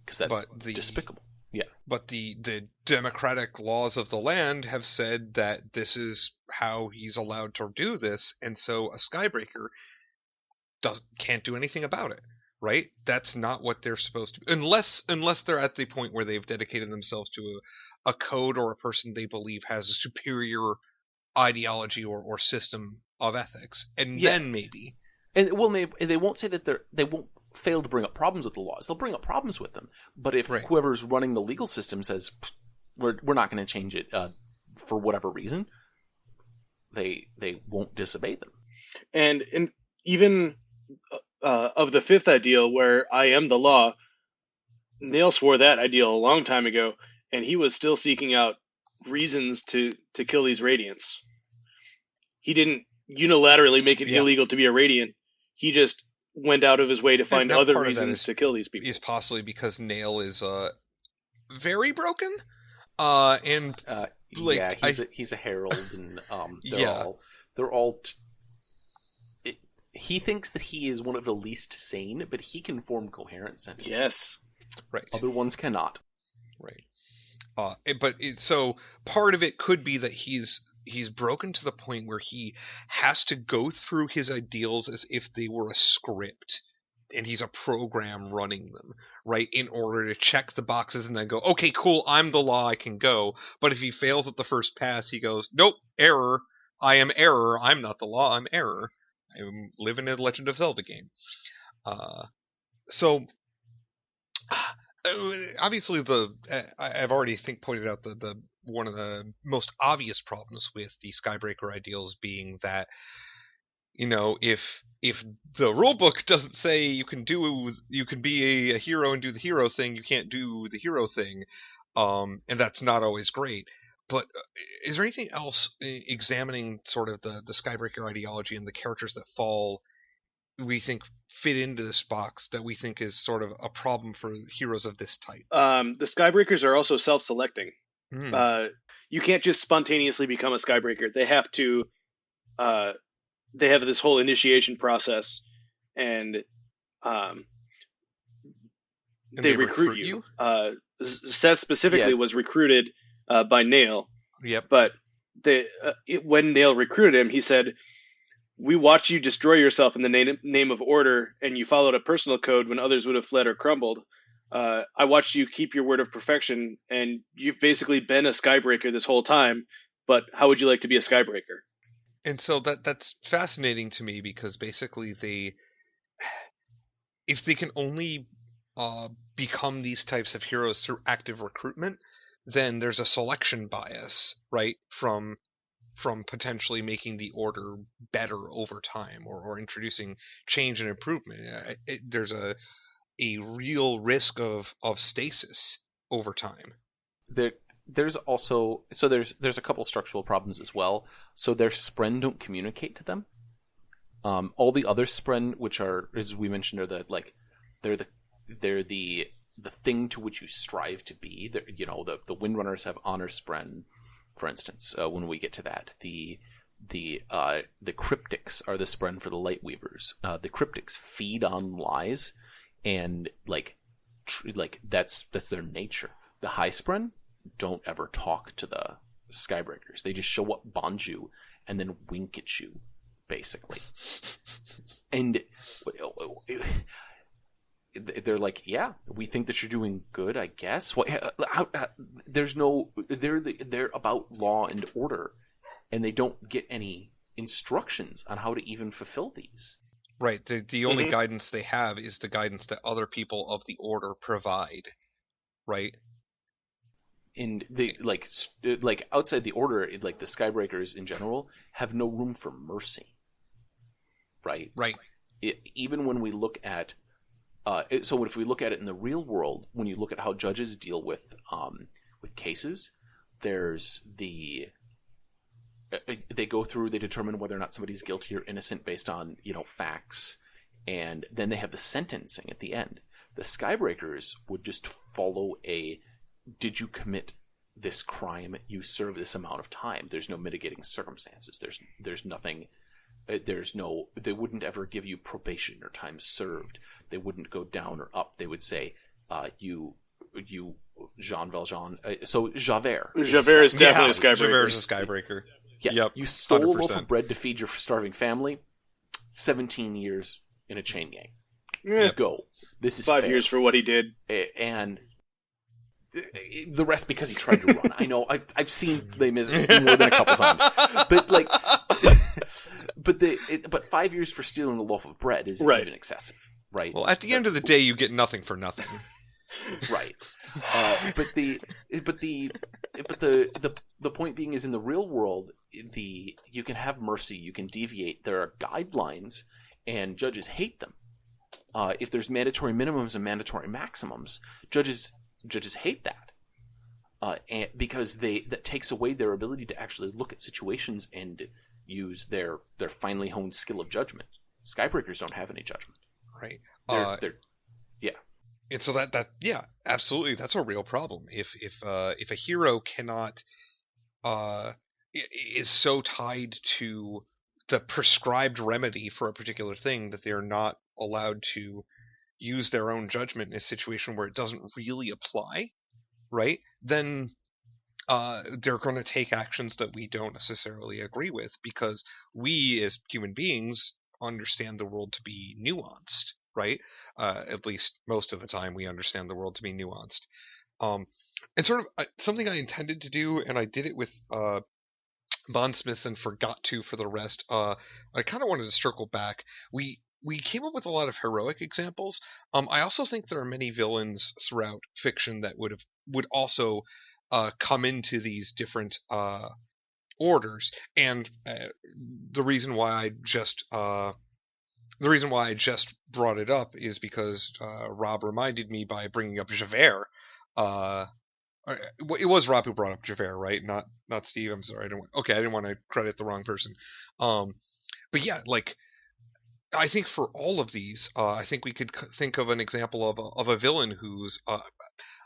D: Because that's despicable. Yeah.
A: But the democratic laws of the land have said that this is how he's allowed to do this, and so a Skybreaker can't do anything about it, right? That's not what they're supposed to be, unless they're at the point where they've dedicated themselves to a code or a person they believe has a superior ideology or system of ethics, and then maybe.
D: And they won't say that they won't fail to bring up problems with the laws. They'll bring up problems with them. But if whoever's running the legal system says we're not going to change it for whatever reason, they won't disobey them.
B: And even of the fifth ideal, where I am the law, Nail swore that ideal a long time ago, and he was still seeking out reasons to kill these Radiants. He didn't unilaterally make it illegal to be a Radiant. He just went out of his way to find other reasons to kill these people.
A: Is possibly because Nail is very broken, and
D: he's a herald, and they're all. He thinks that he is one of the least sane, but he can form coherent sentences.
B: Yes,
A: right.
D: Other ones cannot.
A: Right. So part of it could be that he's broken to the point where he has to go through his ideals as if they were a script, and he's a program running them, right, in order to check the boxes and then go, okay, cool, I'm the law, I can go. But if he fails at the first pass, he goes, nope, error, I am error, I'm not the law, I'm error. I live in a Legend of Zelda game. So obviously I've already pointed out the one of the most obvious problems with the Skybreaker ideals being that, if the rulebook doesn't say you can be a hero and do the hero thing, you can't do the hero thing, and that's not always great. But is there anything else examining sort of the Skybreaker ideology and the characters that we think fit into this box that we think is sort of a problem for heroes of this type?
B: The Skybreakers are also self-selecting. You can't just spontaneously become a Skybreaker. They have to. They have this whole initiation process, and they recruit you. Seth specifically was recruited by Nail.
A: Yep.
B: But when Nail recruited him, he said, "We watched you destroy yourself in the name of order, and you followed a personal code when others would have fled or crumbled. I watched you keep your word of perfection, and you've basically been a Skybreaker this whole time, but how would you like to be a Skybreaker?"
A: And so that's fascinating to me, because basically if they can only become these types of heroes through active recruitment, then there's a selection bias, right, from potentially making the order better over time, or introducing change and improvement. There's a real risk of stasis over time.
D: There's also there's a couple structural problems as well. So their spren don't communicate to them. All the other spren, which are, as we mentioned, are they're the thing to which you strive to be. The Windrunners have honor spren, for instance. When we get to that, the cryptics are the spren for the Lightweavers. The cryptics feed on lies, and that's their nature. The high spren don't ever talk to the Skybreakers. They just show up, bond you, and then wink at you, basically. And they're like, yeah, we think that you're doing good, I guess. They're about law and order, and they don't get any instructions on how to even fulfill these.
A: Right. The only guidance they have is the guidance that other people of the order provide. Right.
D: And they like outside the order, like the Skybreakers in general have no room for mercy. Right.
A: Right.
D: Even when we look at, so if we look at it in the real world, when you look at how judges deal with cases, there's they go through, they determine whether or not somebody's guilty or innocent based on facts, and then they have the sentencing at the end. The Skybreakers would just follow did you commit this crime? You serve this amount of time. There's no mitigating circumstances. There's nothing. They wouldn't ever give you probation or time served. They wouldn't go down or up. They would say, you Jean Valjean. So Javert.
B: Javert is definitely a Skybreaker.
A: Javert is a Skybreaker.
D: Yeah.
A: Yep,
D: you stole
A: 100%.
D: a loaf of bread to feed your starving family. 17 years in a chain gang.
B: Yeah.
D: Go. This is
B: 5
D: fair.
B: years for what he did.
D: And the rest because he tried to run. I know. I've seen Les Mis more than a couple times, but 5 years for stealing a loaf of bread is even excessive, right?
A: Well, at the end of the day, you get nothing for nothing,
D: right? But the point being is, in the real world, you can have mercy, you can deviate. There are guidelines, and judges hate them. If there's mandatory minimums and mandatory maximums, judges hate that, and because that takes away their ability to actually look at situations and use their finely honed skill of judgment. Skybreakers don't have any judgment.
A: Right.
D: Yeah.
A: And so that absolutely, that's a real problem. If a hero cannot is so tied to the prescribed remedy for a particular thing that they are not allowed to use their own judgment in a situation where it doesn't really apply, right? Then they're going to take actions that we don't necessarily agree with, because we as human beings understand the world to be nuanced, right? At least most of the time we understand the world to be nuanced. And sort of something I intended to do, and I did it with Bondsmith and forgot to for the rest. I kind of wanted to circle back. We came up with a lot of heroic examples. I also think there are many villains throughout fiction that would also come into these different orders, and the reason why I just brought it up is because Rob reminded me by bringing up Javert. It was Rob who brought up Javert, right? Not Steve. I'm sorry. I didn't want to credit the wrong person. But yeah, like, I think for all of these, I think we could think of an example of a villain who's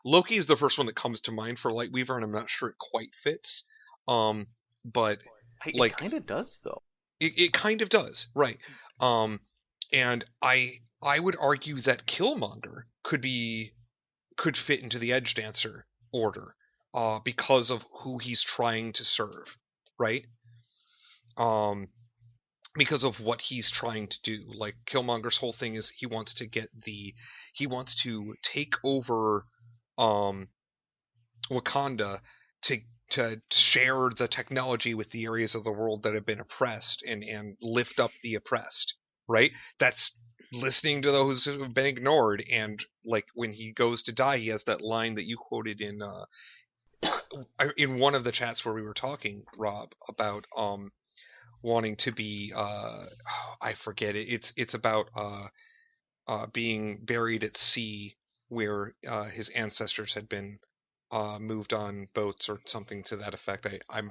A: Loki is the first one that comes to mind for Lightweaver, and I'm not sure it quite fits. But
D: it kind of does, though.
A: It kind of does, right? And I would argue that Killmonger could fit into the Edge Dancer order, because of who he's trying to serve, right? Because of what he's trying to do. Like, Killmonger's whole thing is he wants to take over Wakanda to share the technology with the areas of the world that have been oppressed and lift up the oppressed, right? That's listening to those who've been ignored. And like when he goes to die, he has that line that you quoted in one of the chats where we were talking, Rob, about wanting to be I forget it. It's about being buried at sea where his ancestors had been moved on boats or something to that effect. I'm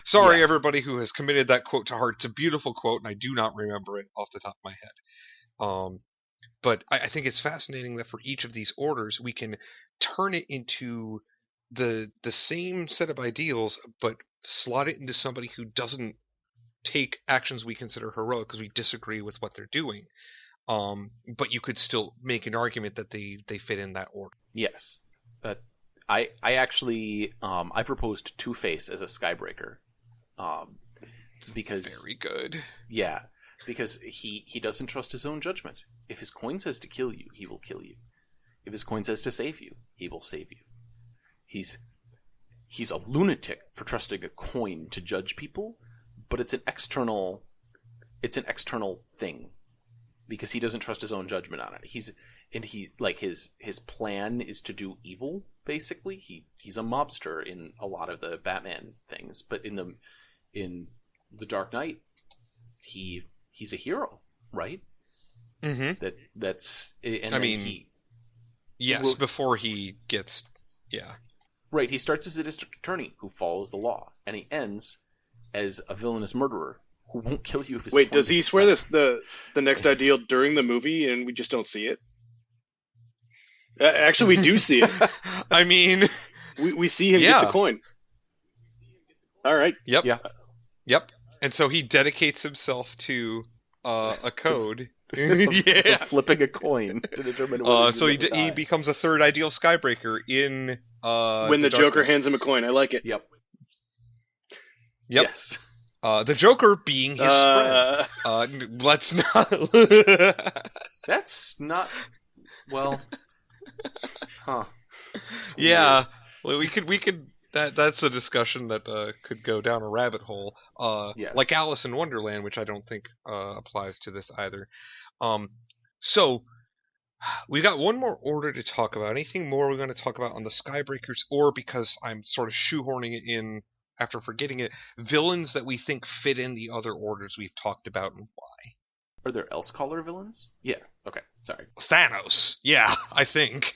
A: sorry, everybody who has committed that quote to heart. It's a beautiful quote, and I do not remember it off the top of my head. But I think it's fascinating that for each of these orders, we can turn it into the same set of ideals, but slot it into somebody who doesn't take actions we consider heroic because we disagree with what they're doing. But you could still make an argument that they fit in that order.
D: Yes. I actually I proposed Two-Face as a Skybreaker. Because
A: very good.
D: Yeah. Because he doesn't trust his own judgment. If his coin says to kill you, he will kill you. If his coin says to save you, he will save you. He's a lunatic for trusting a coin to judge people, but it's an external thing because he doesn't trust his own judgment on it. He's like his plan is to do evil, basically. He's a mobster in a lot of the Batman things, but in the Dark Knight, he's a hero, right?
A: Mm-hmm. Before he gets
D: right. He starts as a district attorney who follows the law, and he ends as a villainous murderer who won't kill you if his
B: Wait, does he swear the next ideal during the movie and we just don't see it? Actually, we do see it.
A: I mean,
B: we see him get the coin. All right.
A: Yep.
D: Yeah.
A: Yep. And so he dedicates himself to a code.
D: Flipping a coin to determine whether
A: so he becomes a third ideal Skybreaker in
B: when the Joker hands him a coin. I like it.
D: Yep.
A: Yes. The Joker being his friend. Let's not.
D: That's not. Well. Huh.
A: Yeah. Well, we could. That's a discussion that could go down a rabbit hole.
D: Yes.
A: Like Alice in Wonderland, which I don't think applies to this either. So we've got one more order to talk about. Anything more we're going to talk about on the Skybreakers, or because I'm sort of shoehorning it in after forgetting it, villains that we think fit in the other orders we've talked about and why?
D: Are there Elsecaller villains? Yeah. Okay. Sorry.
A: Thanos. Yeah, I think.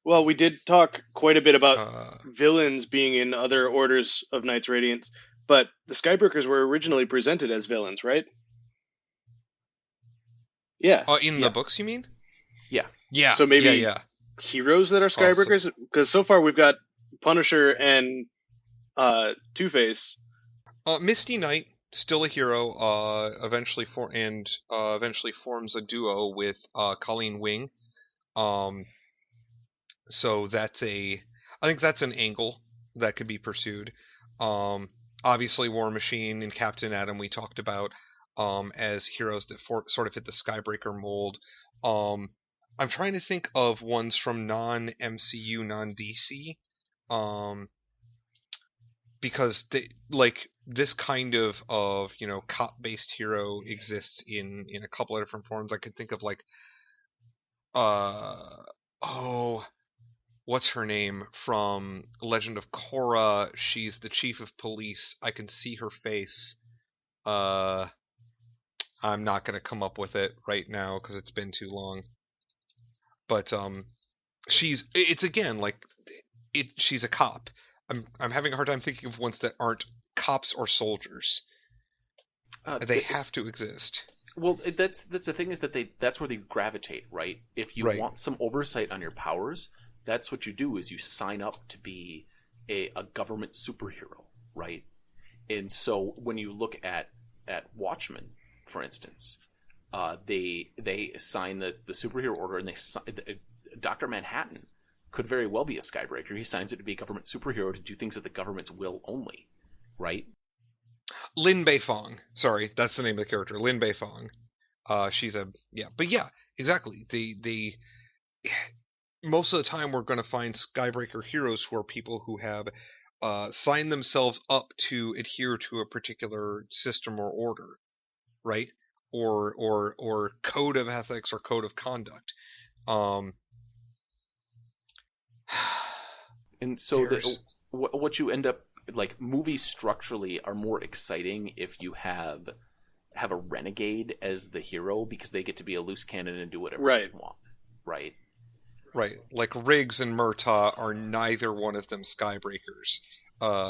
B: Well, we did talk quite a bit about villains being in other orders of Knights Radiant, but the Skybreakers were originally presented as villains, right? Yeah.
A: In the books, you mean?
D: Yeah.
A: Yeah.
B: So maybe heroes that are Skybreakers? Because so far we've got Punisher and Two-Face.
A: Misty Knight, still a hero, eventually forms a duo with Colleen Wing. So I think that's an angle that could be pursued. Obviously War Machine and Captain Atom we talked about as heroes that sort of fit the Skybreaker mold. I'm trying to think of ones from non-MCU, non-DC, because this kind of cop-based hero exists in a couple of different forms. I could think of what's her name from Legend of Korra? She's the chief of police. I can see her face. I'm not going to come up with it right now because it's been too long. But she's a cop. I'm having a hard time thinking of ones that aren't cops or soldiers. They have to exist.
D: Well, that's the thing is that that's where they gravitate, right? If you want some oversight on your powers, that's what you do is you sign up to be a government superhero, right? And so when you look at Watchmen, for instance, they sign the superhero order, and Dr. Manhattan could very well be a Skybreaker. He signs it to be a government superhero to do things at the government's will only, right?
A: Lin Beifong. Sorry, that's the name of the character. Lin Beifong. Exactly. They most of the time we're going to find Skybreaker heroes who are people who have signed themselves up to adhere to a particular system or order, right? or code of ethics or code of conduct.
D: And so what you end up like, movies structurally are more exciting if you have a renegade as the hero, because they get to be a loose cannon and do whatever they want, right?
A: Right, like Riggs and Murtaugh are neither one of them Skybreakers,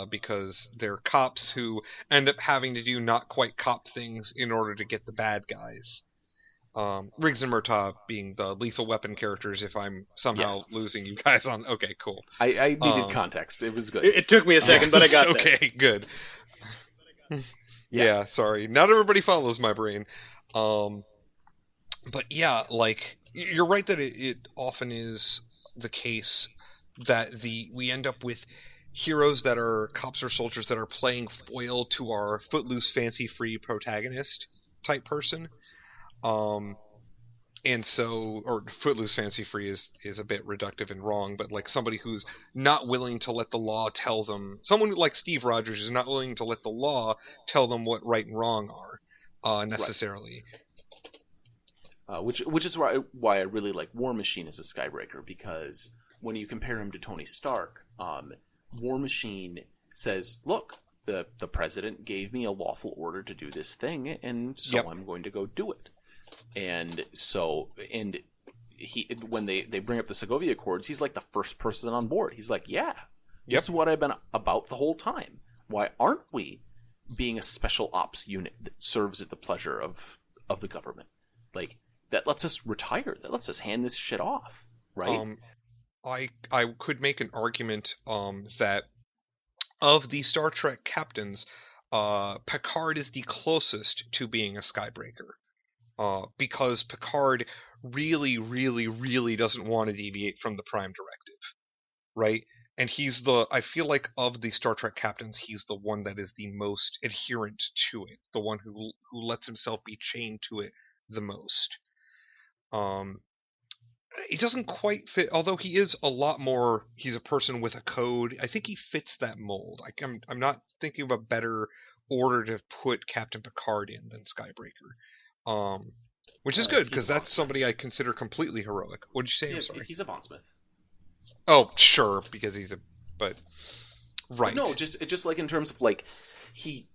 A: because they're cops who end up having to do not quite cop things in order to get the bad guys. Riggs and Murtaugh being the Lethal Weapon characters, if I'm somehow losing you guys on... Okay, cool.
D: I needed context. It was good.
B: It took me a second, but I got
A: okay,
B: there.
A: Good. Yeah, sorry. Not everybody follows my brain. But yeah, like, you're right that it often is the case that we end up with heroes that are cops or soldiers that are playing foil to our footloose, fancy-free protagonist type person. And so, or footloose, fancy-free is a bit reductive and wrong, but like somebody who's not willing to let the law tell them, someone like Steve Rogers is not willing to let the law tell them what right and wrong are, necessarily.
D: Right. Which is why I really like War Machine as a Skybreaker, because when you compare him to Tony Stark, War Machine says, look, the president gave me a lawful order to do this thing, and so I'm going to go do it. And so, when they bring up the Segovia Accords, he's like the first person on board. He's like, this is what I've been about the whole time. Why aren't we being a special ops unit that serves at the pleasure of the government? Like, that lets us retire. That lets us hand this shit off, right?
A: I could make an argument that of the Star Trek captains, Picard is the closest to being a Skybreaker. Because Picard really, really, really doesn't want to deviate from the Prime Directive, right? And I feel like of the Star Trek captains, he's the one that is the most adherent to it, the one who lets himself be chained to it the most. He doesn't quite fit, although he is a lot more, he's a person with a code. I think he fits that mold. I'm not thinking of a better order to put Captain Picard in than Skybreaker. Which is good, because that's somebody I consider completely heroic. What did you say? I'm sorry.
D: He's a Bondsmith.
A: Oh, sure, because right.
D: But no, just like in terms of like he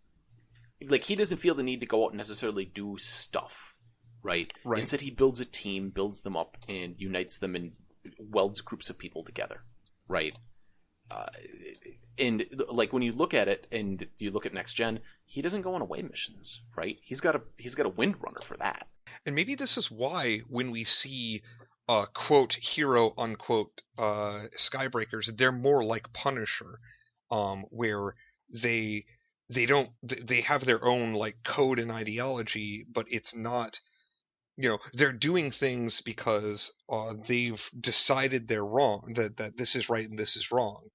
D: doesn't feel the need to go out and necessarily do stuff, right? Instead, he builds a team, builds them up, and unites them and welds groups of people together, right? And like when you look at it, and you look at Next Gen, he doesn't go on away missions, right? He's got a Windrunner for that.
A: And maybe this is why when we see quote hero unquote Skybreakers, they're more like Punisher, where they have their own like code and ideology, but it's not, they're doing things because they've decided they're wrong, that this is right and this is wrong.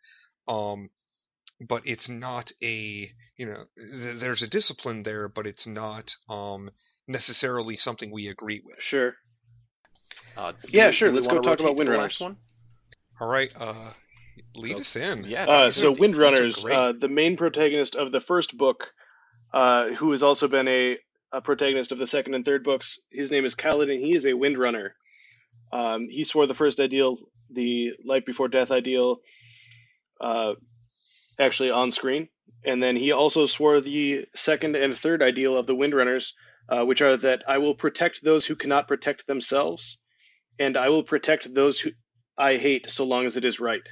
A: But it's not there's a discipline there, but it's not necessarily something we agree with.
B: Sure. Sure. Let's go talk about Windrunners.
A: All right. Lead us in.
B: Yeah. So Windrunners, the main protagonist of the first book, who has also been a protagonist of the second and third books, his name is Khaled, and he is a Windrunner. He swore the first ideal, the life before death ideal, actually on screen. And then he also swore the second and third ideal of the Windrunners, which are that I will protect those who cannot protect themselves, and I will protect those who I hate so long as it is right.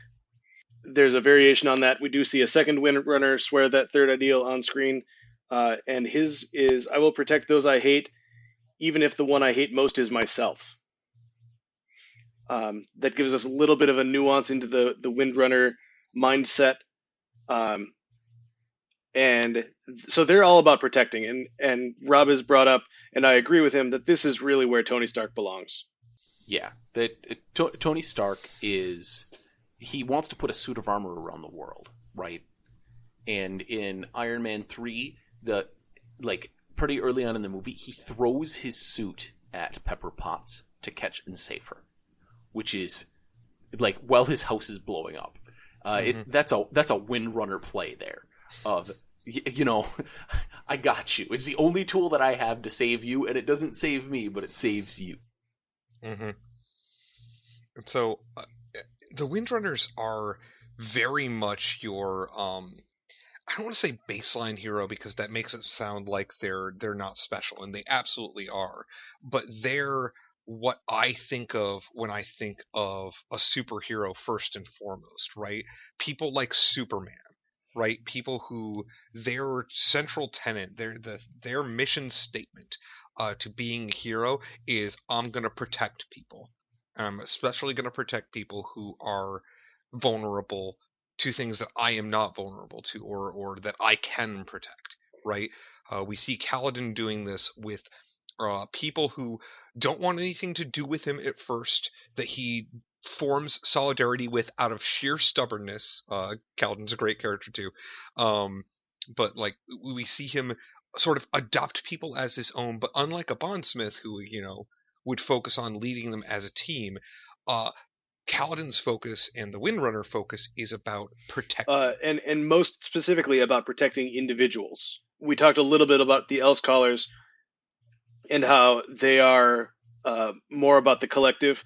B: There's a variation on that. We do see a second Windrunner swear that third ideal on screen, and his is, I will protect those I hate, even if the one I hate most is myself. That gives us a little bit of a nuance into the Windrunner mindset. And so they're all about protecting, and Rob has brought up, and I agree with him, that this is really where Tony Stark belongs.
D: Yeah, Tony Stark he wants to put a suit of armor around the world, right? And in Iron Man 3, pretty early on in the movie, he throws his suit at Pepper Potts to catch and save her, which is while his house is blowing up. That's a Windrunner play there. you know, I got you. It's the only tool that I have to save you, and it doesn't save me, but it saves you.
A: Mm-hmm. So, the Windrunners are very much your, I don't want to say baseline hero because that makes it sound like they're not special, and they absolutely are. But they're what I think of when I think of a superhero first and foremost, right? People like Superman, right? People who their central tenet, their mission statement to being a hero is I'm going to protect people. I'm especially going to protect people who are vulnerable to things that I am not vulnerable to, or that I can protect, right? We see Kaladin doing this with people who don't want anything to do with him at first, that he forms solidarity with out of sheer stubbornness. Kaladin's a great character too. But like we see him sort of adopt people as his own, but unlike a Bondsmith who, would focus on leading them as a team, Kaladin's focus and the Windrunner focus is about protecting.
B: And most specifically about protecting individuals. We talked a little bit about the Else Callers and how they are more about the collective.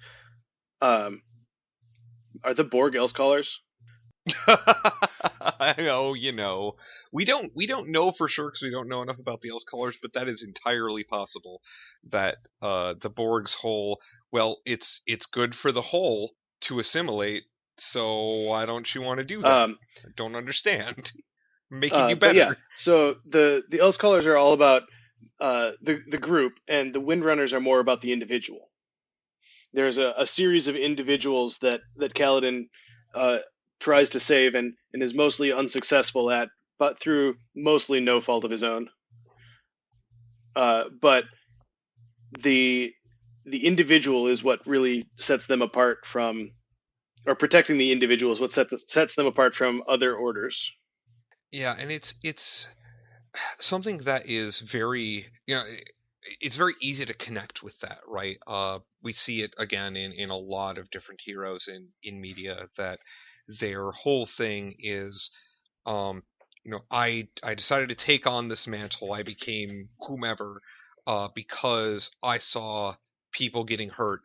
B: Are the Borg Else Callers?
A: Oh, we don't know for sure because we don't know enough about the Else Callers, but that is entirely possible. That the Borg's whole, well, it's good for the whole to assimilate, so why don't you want to do that? I don't understand. Making you better.
B: Yeah, so the Else Callers are all about the group, and the Windrunners are more about the individual. There's a series of individuals that Kaladin tries to save and is mostly unsuccessful at, but through mostly no fault of his own. But the individual is what really sets them apart from, or protecting the individual is what sets them apart from other orders.
A: Yeah, and it's something that is very, it's very easy to connect with that, right? We see it again in a lot of different heroes in media that their whole thing is, I decided to take on this mantle. I became whomever because I saw people getting hurt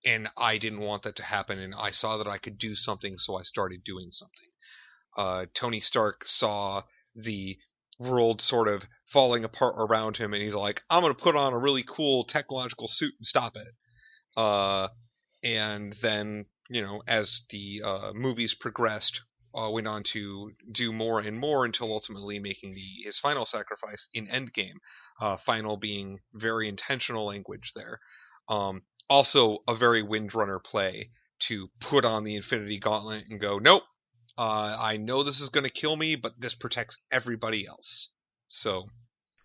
A: and I didn't want that to happen, and I saw that I could do something, so I started doing something. Tony Stark saw the world sort of falling apart around him, and he's like, I'm going to put on a really cool technological suit and stop it. And then, as the movies progressed, went on to do more and more until ultimately making his final sacrifice in Endgame. Final being very intentional language there. Also a very Windrunner play to put on the Infinity Gauntlet and go, nope, I know this is going to kill me, but this protects everybody else. So,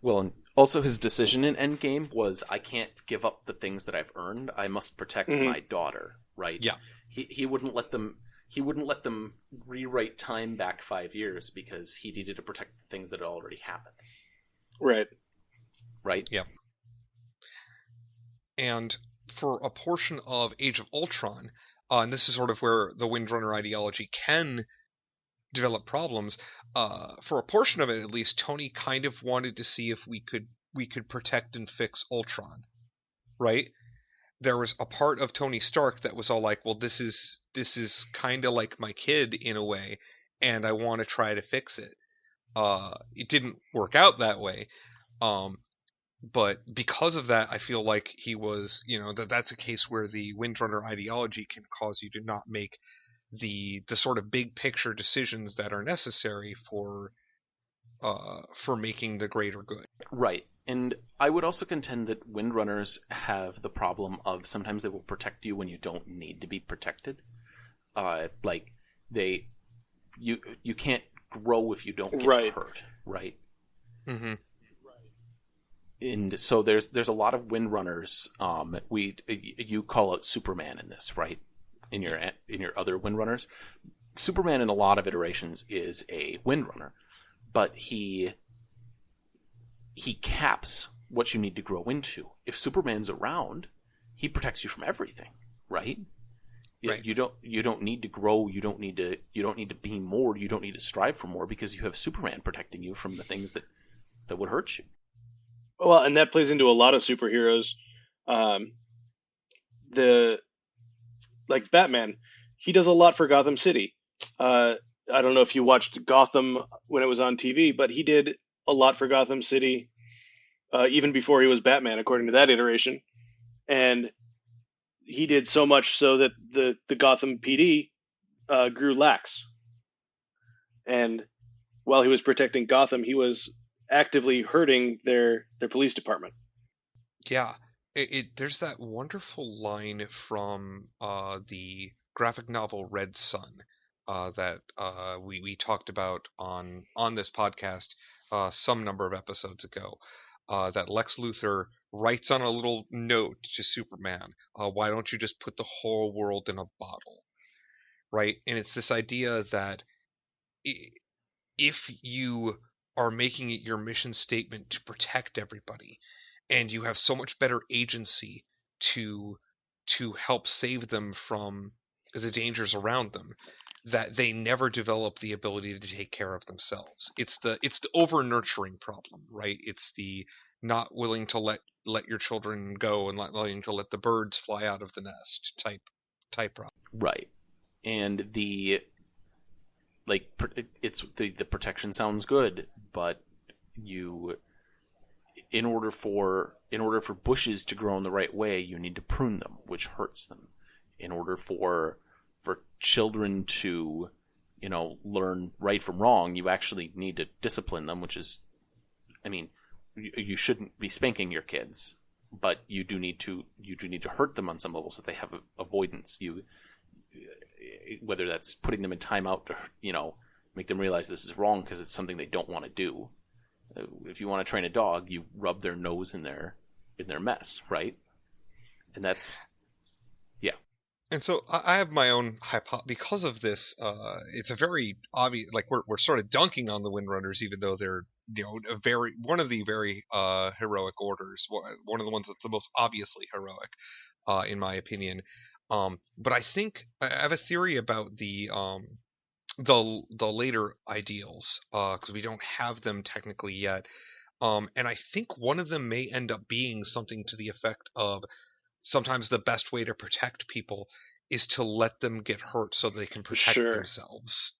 D: well, and also his decision in Endgame was, I can't give up the things that I've earned. I must protect my daughter, right?
A: Yeah.
D: He wouldn't let them rewrite time back 5 years because he needed to protect the things that had already happened.
B: Right.
D: Right?
A: Yeah. And for a portion of Age of Ultron, and this is sort of where the Windrunner ideology can develop problems. For a portion of it, at least, Tony kind of wanted to see if we could protect and fix Ultron, right? There was a part of Tony Stark that was all like, well, this is kind of like my kid in a way, and I want to try to fix it. It didn't work out that way. But because of that, I feel like he was, that's a case where the Windrunner ideology can cause you to not make the sort of big picture decisions that are necessary for making the greater good.
D: Right. And I would also contend that Windrunners have the problem of sometimes they will protect you when you don't need to be protected. You can't grow if you don't get hurt, right? Mm-hmm. And so there's a lot of Windrunners. You call out Superman in this, right? In your other Windrunners, Superman in a lot of iterations is a Windrunner, but he caps what you need to grow into. If Superman's around, he protects you from everything, right?
A: Right.
D: You don't need to grow. You don't need to be more. You don't need to strive for more because you have Superman protecting you from the things that would hurt you.
B: Well, and that plays into a lot of superheroes. The like Batman, he does a lot for Gotham City. I don't know if you watched Gotham when it was on TV, but he did a lot for Gotham City even before he was Batman, according to that iteration. And he did so much so that the Gotham PD grew lax. And while he was protecting Gotham, he was actively hurting their police department.
A: Yeah. There's that wonderful line from the graphic novel Red Sun that we talked about on this podcast some number of episodes ago. That Lex Luthor writes on a little note to Superman, why don't you just put the whole world in a bottle? Right? And it's this idea that if you are making it your mission statement to protect everybody, and you have so much better agency to help save them from the dangers around them, that they never develop the ability to take care of themselves. It's the over nurturing problem, right? It's the not willing to let your children go and not willing to let the birds fly out of the nest type problem.
D: Right. And it's the protection sounds good, but in order for bushes to grow in the right way, you need to prune them, which hurts them. In order for children to, learn right from wrong, you actually need to discipline them, which is, you shouldn't be spanking your kids, but you do need to hurt them on some levels that they have avoidance. Whether that's putting them in timeout to, make them realize this is wrong because it's something they don't want to do. If you want to train a dog, you rub their nose in their mess, right? And that's, yeah.
A: And so I have my own hypothesis because of this. It's a very obvious, like we're sort of dunking on the Windrunners, even though they're one of the very heroic orders, one of the ones that's the most obviously heroic, in my opinion. But I think I have a theory about the later ideals, because we don't have them technically yet. And I think one of them may end up being something to the effect of sometimes the best way to protect people is to let them get hurt so they can protect themselves.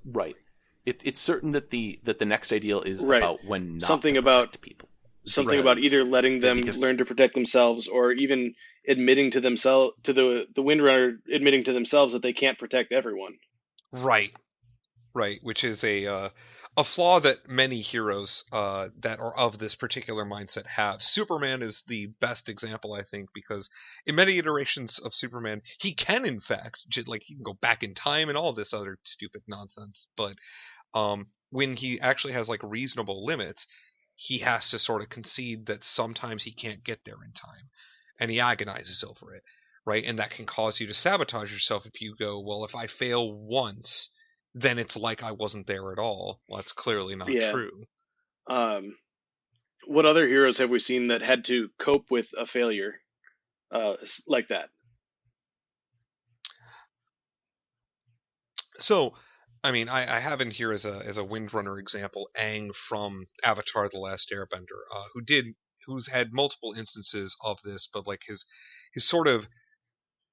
D: Right. It's certain that the next ideal is about when not
B: something
D: to
B: about
D: people.
B: Something about either letting them learn to protect themselves, or even admitting to themselves, to the Windrunner admitting to themselves that they can't protect everyone.
A: Right, which is a flaw that many heroes that are of this particular mindset have. Superman is the best example, I think, because in many iterations of Superman, he can in fact he can go back in time and all this other stupid nonsense. But when he actually has reasonable limits, he has to sort of concede that sometimes he can't get there in time, and he agonizes over it, right? And that can cause you to sabotage yourself if you go, well, if I fail once, then it's like I wasn't there at all. Well, that's clearly not true.
B: What other heroes have we seen that had to cope with a failure like that?
A: So, I have in here as a Windrunner example, Aang from Avatar: The Last Airbender, who's had multiple instances of this, but his sort of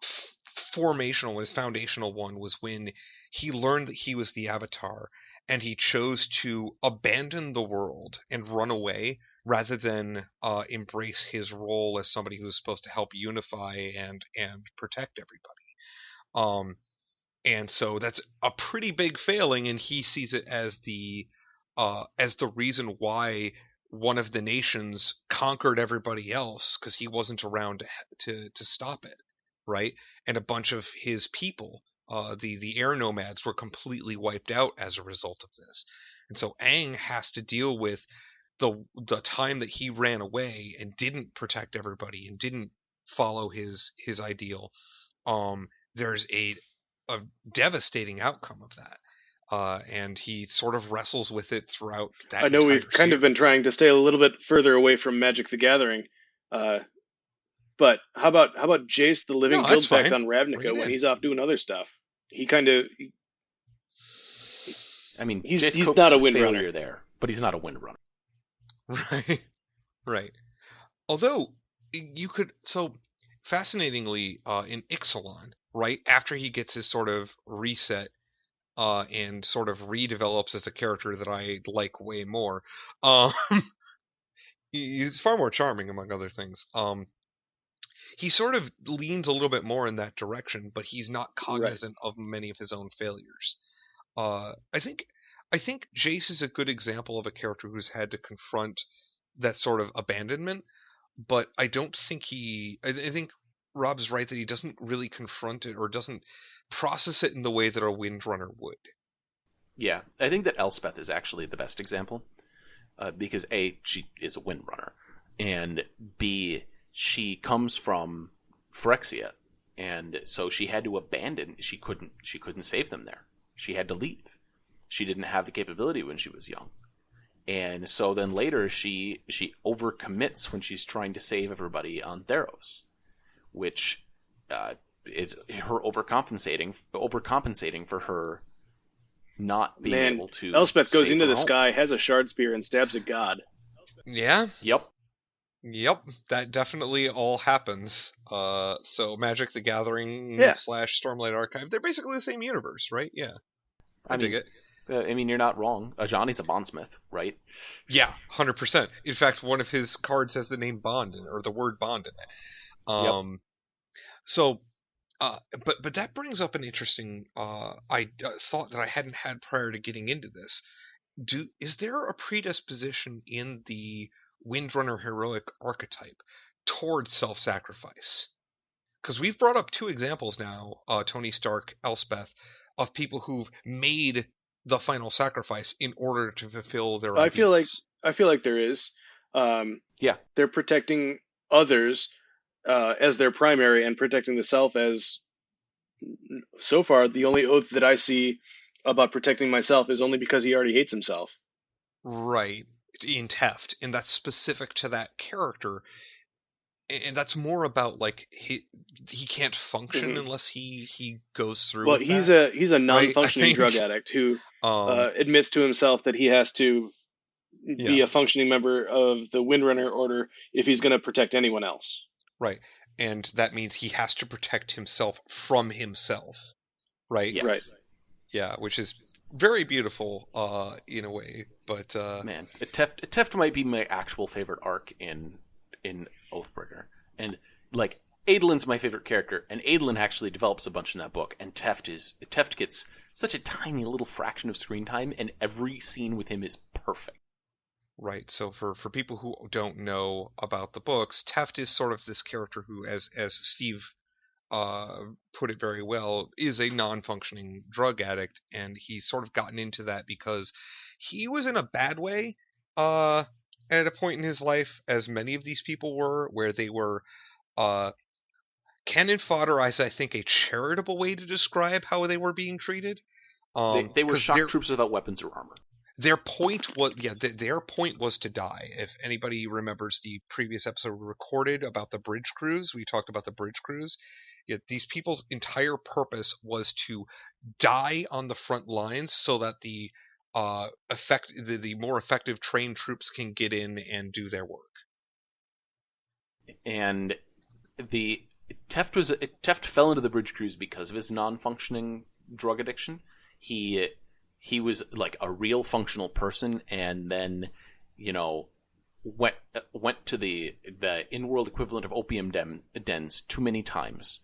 A: his foundational one was when he learned that he was the Avatar, and he chose to abandon the world and run away rather than embrace his role as somebody who was supposed to help unify and protect everybody. And so that's a pretty big failing, and he sees it as the reason why one of the nations conquered everybody else, because he wasn't around to stop it, right? And a bunch of his people, the air nomads, were completely wiped out as a result of this. And so Aang has to deal with the time that he ran away and didn't protect everybody and didn't follow his ideal. There's a devastating outcome of that, and he sort of wrestles with it throughout that.
B: I know we've kind of been trying to stay a little bit further away from Magic the Gathering, But how about Jace the Living
A: No, that's
B: Guildpact
A: fine.
B: on
A: Bring
B: Ravnica
A: it
B: when
A: in.
B: he's off doing other stuff? He kind of.
D: I mean,
B: He's
D: Jace Cope's
B: not a
D: a
B: Windrunner
D: failure there, but he's not a Windrunner.
A: Right. Right. Although you could fascinatingly in Ixalan, right after he gets his sort of reset and sort of redevelops as a character that I like way more. Um, he's far more charming among other things. He sort of leans a little bit more in that direction, but he's not cognizant of many of his own failures. I think Jace is a good example of a character who's had to confront that sort of abandonment, but I don't think I think Rob's right that he doesn't really confront it or doesn't process it in the way that a Windrunner would.
D: Yeah, I think that Elspeth is actually the best example, because A, she is a Windrunner, and B, she comes from Phyrexia, and so she had to abandon. She couldn't save them there. She had to leave. She didn't have the capability when she was young. And so then later she overcommits when she's trying to save everybody on Theros, which is her overcompensating for her not being able to.
B: Elspeth goes
D: save
B: into
D: her
B: the
D: home.
B: sky, has a shard spear, and stabs a god.
A: Yeah.
D: Yep.
A: That definitely all happens. So Magic the Gathering / Stormlight Archive, they're basically the same universe, right? Yeah. I dig it.
D: I mean, you're not wrong. Ajani's a Bondsmith, right?
A: Yeah, 100%. In fact, one of his cards has the name Bond or the word Bond in it.
D: Yep.
A: So, but that brings up an interesting thought that I hadn't had prior to getting into this. Is there a predisposition in the Windrunner heroic archetype towards self-sacrifice? Because we've brought up two examples now, Tony Stark, Elspeth, of people who've made the final sacrifice in order to fulfill their ideals.
B: I feel like there is.
D: Yeah.
B: They're protecting others as their primary and protecting the self as, so far, the only oath that I see about protecting myself is only because he already hates himself.
A: Right. In Teft, and that's specific to that character. And that's more about like he can't function unless he goes through.
B: Well,
A: with
B: he's
A: that,
B: a non-functioning
A: right?
B: drug addict who admits to himself that he has to be a functioning member of the Windrunner Order if he's going to protect anyone else.
A: Right, and that means he has to protect himself from himself. Right.
D: Yes.
B: Right.
A: Yeah, which is very beautiful in a way, but
D: Man, Teft might be my actual favorite arc in Oathbreaker, and like Adelin's my favorite character, and Adelin actually develops a bunch in that book, and Teft gets such a tiny little fraction of screen time, and every scene with him is perfect.
A: Right. So for people who don't know about the books, Teft is sort of this character who, as Steve put it very well, is a non-functioning drug addict, and he's sort of gotten into that because he was in a bad way at a point in his life, as many of these people were, where they were cannon fodder, as I think a charitable way to describe how they were being treated.
D: They were shock troops without weapons or armor.
A: Their point was, their point was to die. If anybody remembers the previous episode we recorded about the bridge crews, we talked about the bridge crews. These people's entire purpose was to die on the front lines so that the more effective trained troops can get in and do their work.
D: And the Teft fell into the bridge crews because of his non-functioning drug addiction. He was like a real functional person, and then, went to the in-world equivalent of opium dens too many times,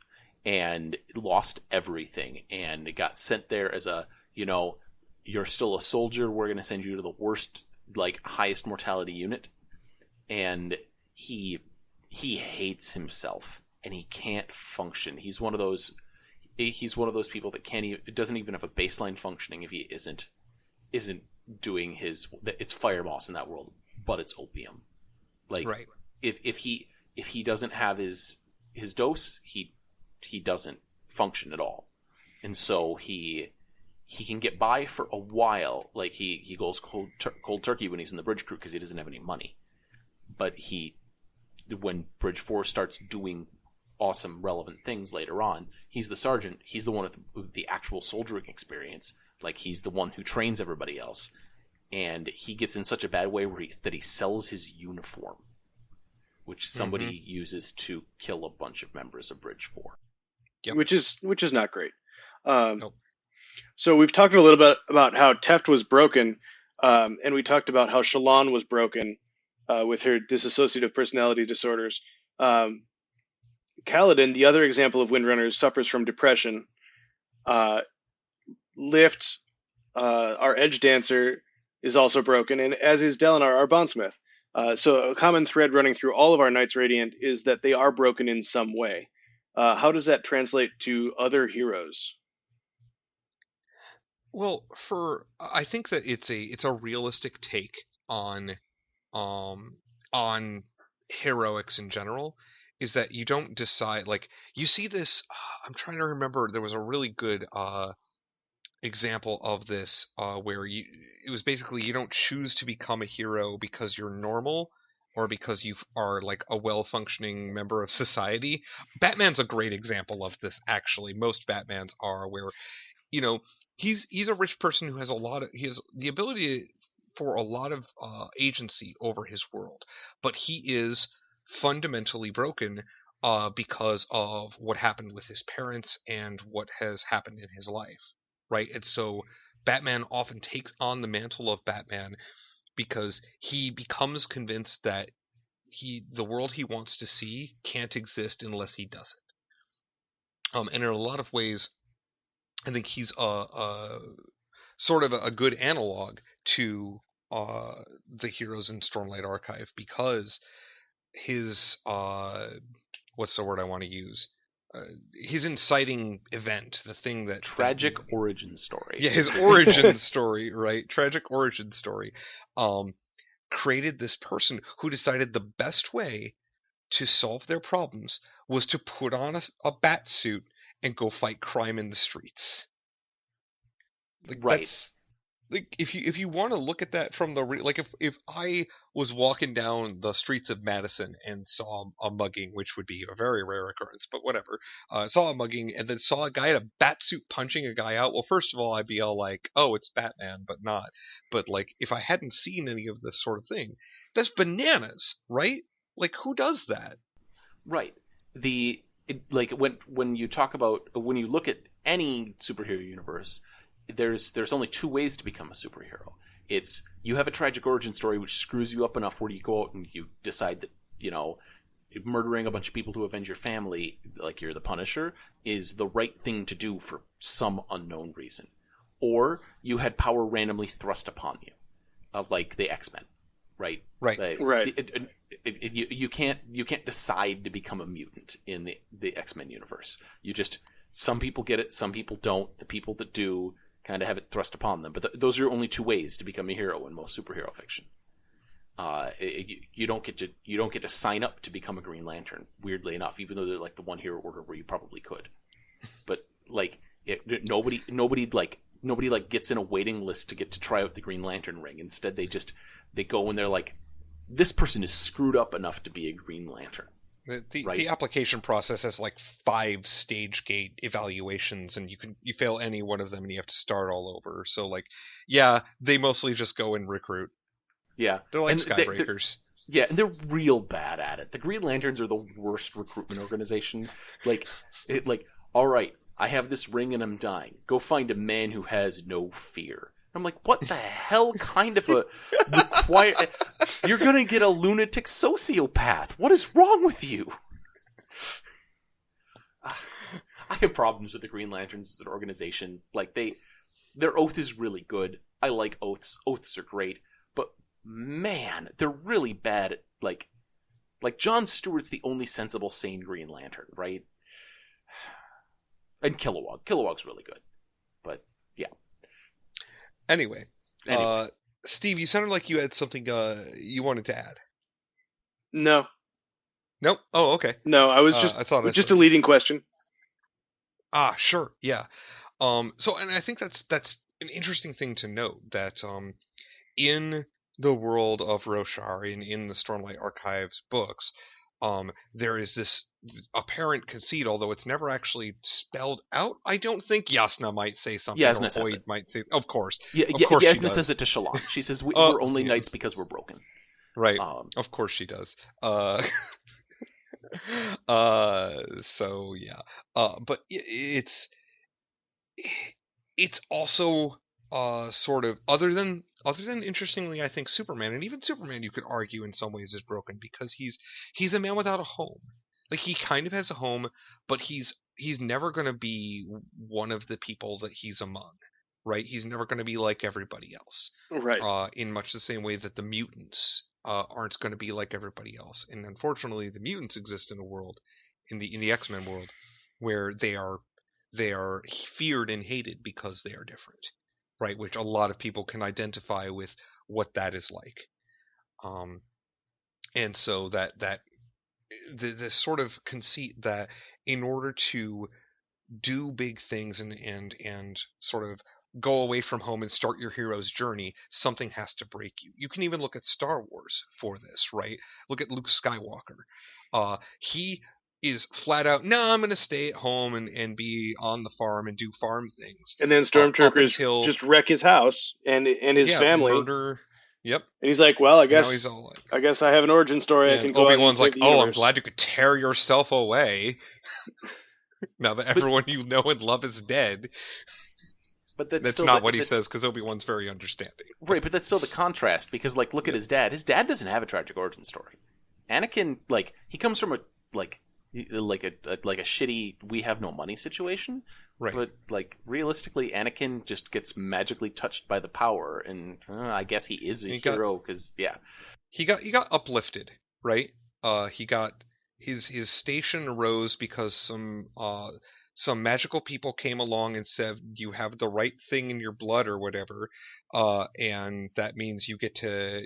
D: and lost everything, and got sent there as you're still a soldier, we're going to send you to the worst, highest mortality unit. And he hates himself, and he can't function. He's one of those people that doesn't even have a baseline functioning if he isn't doing it's fire moss in that world, but it's opium.
A: Right.
D: If he doesn't have his dose, he doesn't function at all. And so he can get by for a while. He goes cold turkey when he's in the bridge crew because he doesn't have any money. But he when Bridge 4 starts doing awesome, relevant things later on, he's the sergeant. He's the one with the actual soldiering experience. Like, he's the one who trains everybody else. And he gets in such a bad way that he sells his uniform, which somebody uses to kill a bunch of members of Bridge 4.
B: Yep. Which is not great.
A: Nope.
B: So we've talked a little bit about how Teft was broken, and we talked about how Shallan was broken with her dissociative personality disorders. Kaladin, the other example of Windrunner, suffers from depression. Lift, our edge dancer, is also broken, and as is Dalinar, our Bondsmith. So a common thread running through all of our Knights Radiant is that they are broken in some way. How does that translate to other heroes?
A: Well, I think that it's a realistic take on heroics in general, is that you don't decide, like, you see this. I'm trying to remember. There was a really good example of this where it was basically, you don't choose to become a hero because you're normal or because you are like a well-functioning member of society. Batman's a great example of this, actually. Most Batmans are, where, you know, he's a rich person who has he has the ability for a lot of agency over his world, but he is fundamentally broken because of what happened with his parents and what has happened in his life. Right, and so Batman often takes on the mantle of Batman because he becomes convinced that the world he wants to see can't exist unless he does it. And in a lot of ways, I think he's a sort of a good analog to the heroes in Stormlight Archive, because his what's the word I want to use? His inciting event, the thing that...
D: Tragic origin story.
A: Yeah, his origin story, right? Tragic origin story. Created this person who decided the best way to solve their problems was to put on a bat suit and go fight crime in the streets. Like,
D: right.
A: That's, like, if you want to look at that from the like, if I was walking down the streets of Madison and saw a mugging, which would be a very rare occurrence, but whatever, saw a mugging and then saw a guy in a bat suit punching a guy out, well, first of all, I'd be all like, oh, it's Batman, but not. But like, if I hadn't seen any of this sort of thing, that's bananas, right? Like, who does that?
D: Right. When you talk about, when you look at any superhero universe, there's only two ways to become a superhero. It's, you have a tragic origin story which screws you up enough where you go out and you decide that, you know, murdering a bunch of people to avenge your family, like you're the Punisher, is the right thing to do for some unknown reason. Or you had power randomly thrust upon you, like the X-Men, right?
A: Right.
D: Right. You can't decide to become a mutant in the X-Men universe. Some people get it, some people don't. The people that do kind of have it thrust upon them. But those are only two ways to become a hero in most superhero fiction. You don't get to sign up to become a Green Lantern, weirdly enough, even though they're like the one hero order where you probably could. But like, nobody gets in a waiting list to get to try out the Green Lantern ring. Instead, they go and they're like, this person is screwed up enough to be a Green Lantern.
A: The application process has like 5 stage gate evaluations, and you fail any one of them and you have to start all over. So like, yeah, they mostly just go and recruit.
D: Yeah.
A: They're like Skybreakers.
D: Yeah, and they're real bad at it. The Green Lanterns are the worst recruitment organization. All right, I have this ring and I'm dying. Go find a man who has no fear. I'm like, what the hell kind of a you're going to get a lunatic sociopath. What is wrong with you? I have problems with the Green Lanterns as an organization. Like, their oath is really good. I like oaths. Oaths are great. But man, they're really bad at, like Jon Stewart's the only sensible, sane Green Lantern, right? And Kilowog. Kilowog's really good. But yeah.
A: Anyway. Steve, you sounded like you had something you wanted to add.
B: No.
A: Nope. Oh, okay.
B: No, I was just a leading question.
A: Ah, sure. Yeah. And I think that's an interesting thing to note, that in the world of Roshar, in the Stormlight Archives books, there is this apparent conceit, although it's never actually spelled out. I don't think Yasna might say something.
D: Yasna
A: or
D: says
A: Oid
D: it.
A: might say. Of course,
D: Yasna says it to Shalon. She says we're only knights because we're broken.
A: Right. Of course she does. So yeah. But it's also sort of other than interestingly, I think Superman, and even Superman you could argue in some ways is broken because he's a man without a home. Like, he kind of has a home, but he's never going to be one of the people that he's among, right? He's never going to be like everybody else.
B: Right.
A: In much the same way that the mutants aren't going to be like everybody else. And unfortunately, the mutants exist in a world, in the X-Men world, where they are feared and hated because they are different, right? Which a lot of people can identify with what that is like. And so this sort of conceit that in order to do big things and sort of go away from home and start your hero's journey, something has to break you. You can even look at Star Wars for this, right? Look at Luke Skywalker. He is flat out, no, I'm going to stay at home and be on the farm and do farm things.
B: And then Stormtroopers just wreck his house and his family.
A: Murder. Yep.
B: And he's like, well, I guess
A: like,
B: I guess I have an origin story. I can go
A: Obi-Wan's
B: out and
A: like, I'm glad you could tear yourself away. Now that everyone you know and love is dead.
D: But
A: that's not what he says, because Obi-Wan's very understanding.
D: Right, but that's still the contrast, because, like, look at his dad. His dad doesn't have a tragic origin story. Anakin, like, he comes from a shitty we have no money situation.
A: Right.
D: But, like, realistically, Anakin just gets magically touched by the power, and I guess he is a hero, because, yeah.
A: He got uplifted, right? He got his station rose because some magical people came along and said, you have the right thing in your blood or whatever, and that means you get to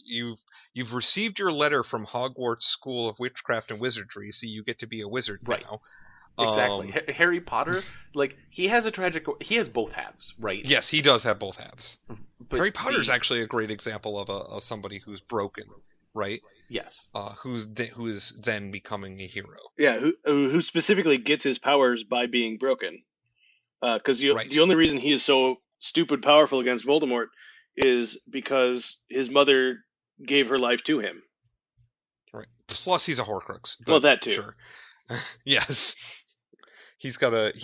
A: you've received your letter from Hogwarts School of Witchcraft and Wizardry, so you get to be a wizard now.
D: Exactly. Harry Potter, like, he has both halves, right?
A: Yes, he does have both halves.
D: But
A: Harry Potter's actually a great example of somebody who's broken, right?
D: Yes.
A: Who is then becoming a hero.
B: Yeah, who specifically gets his powers by being broken. Because the only reason he is so stupid powerful against Voldemort is because his mother gave her life to him.
A: Right. Plus, he's a Horcrux.
B: Well, that too.
A: Sure. Yes. He's got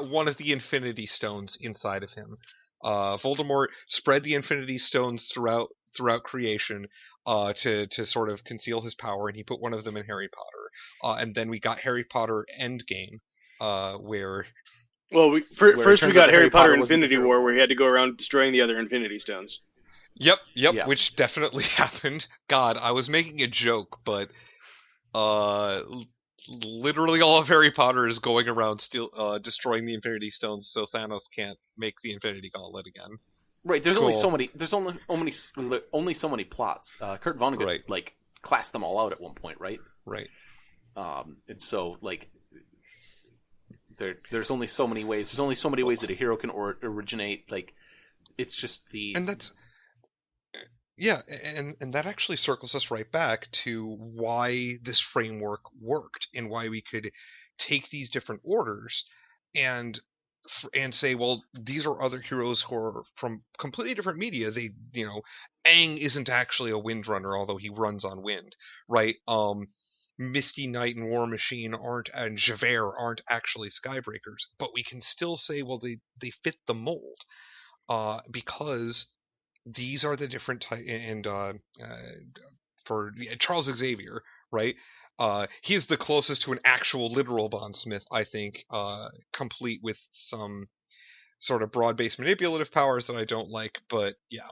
A: one of the Infinity Stones inside of him. Voldemort spread the Infinity Stones throughout creation to sort of conceal his power, and he put one of them in Harry Potter. And then we got Harry Potter Endgame, where...
B: Well, first we got Harry Potter Infinity War, where he had to go around destroying the other Infinity Stones.
A: Yep, which definitely happened. God, I was making a joke, but literally all of Harry Potter is going around destroying the Infinity Stones, so Thanos can't make the Infinity Gauntlet again.
D: Right, there's only so many. There's only so many plots. Kurt Vonnegut classed them all out at one point, right?
A: Right.
D: And so like there's only so many ways. There's only so many ways that a hero can originate. Like, it's just
A: and that's and that actually circles us right back to why this framework worked and why we could take these different orders and say, well, these are other heroes who are from completely different media. They, Aang isn't actually a Windrunner, although he runs on wind, right? Misty Knight and War Machine and Javert aren't actually Skybreakers, but we can still say, well, they fit the mold, because these are the different type. And for Charles Xavier, right? He is the closest to an actual literal Bondsmith, I think, complete with some sort of broad-based manipulative powers that I don't like, but yeah.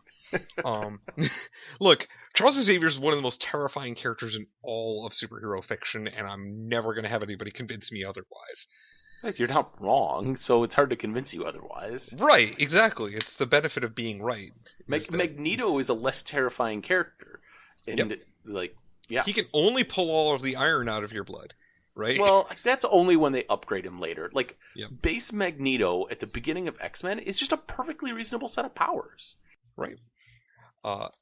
A: Look, Charles Xavier is one of the most terrifying characters in all of superhero fiction, and I'm never going to have anybody convince me otherwise.
D: You're not wrong, so it's hard to convince you otherwise.
A: Right, exactly. It's the benefit of being right.
D: Magneto is a less terrifying character. And, yeah.
A: He can only pull all of the iron out of your blood, right?
D: Well, that's only when they upgrade him later. Like, base Magneto at the beginning of X-Men is just a perfectly reasonable set of powers.
A: Right.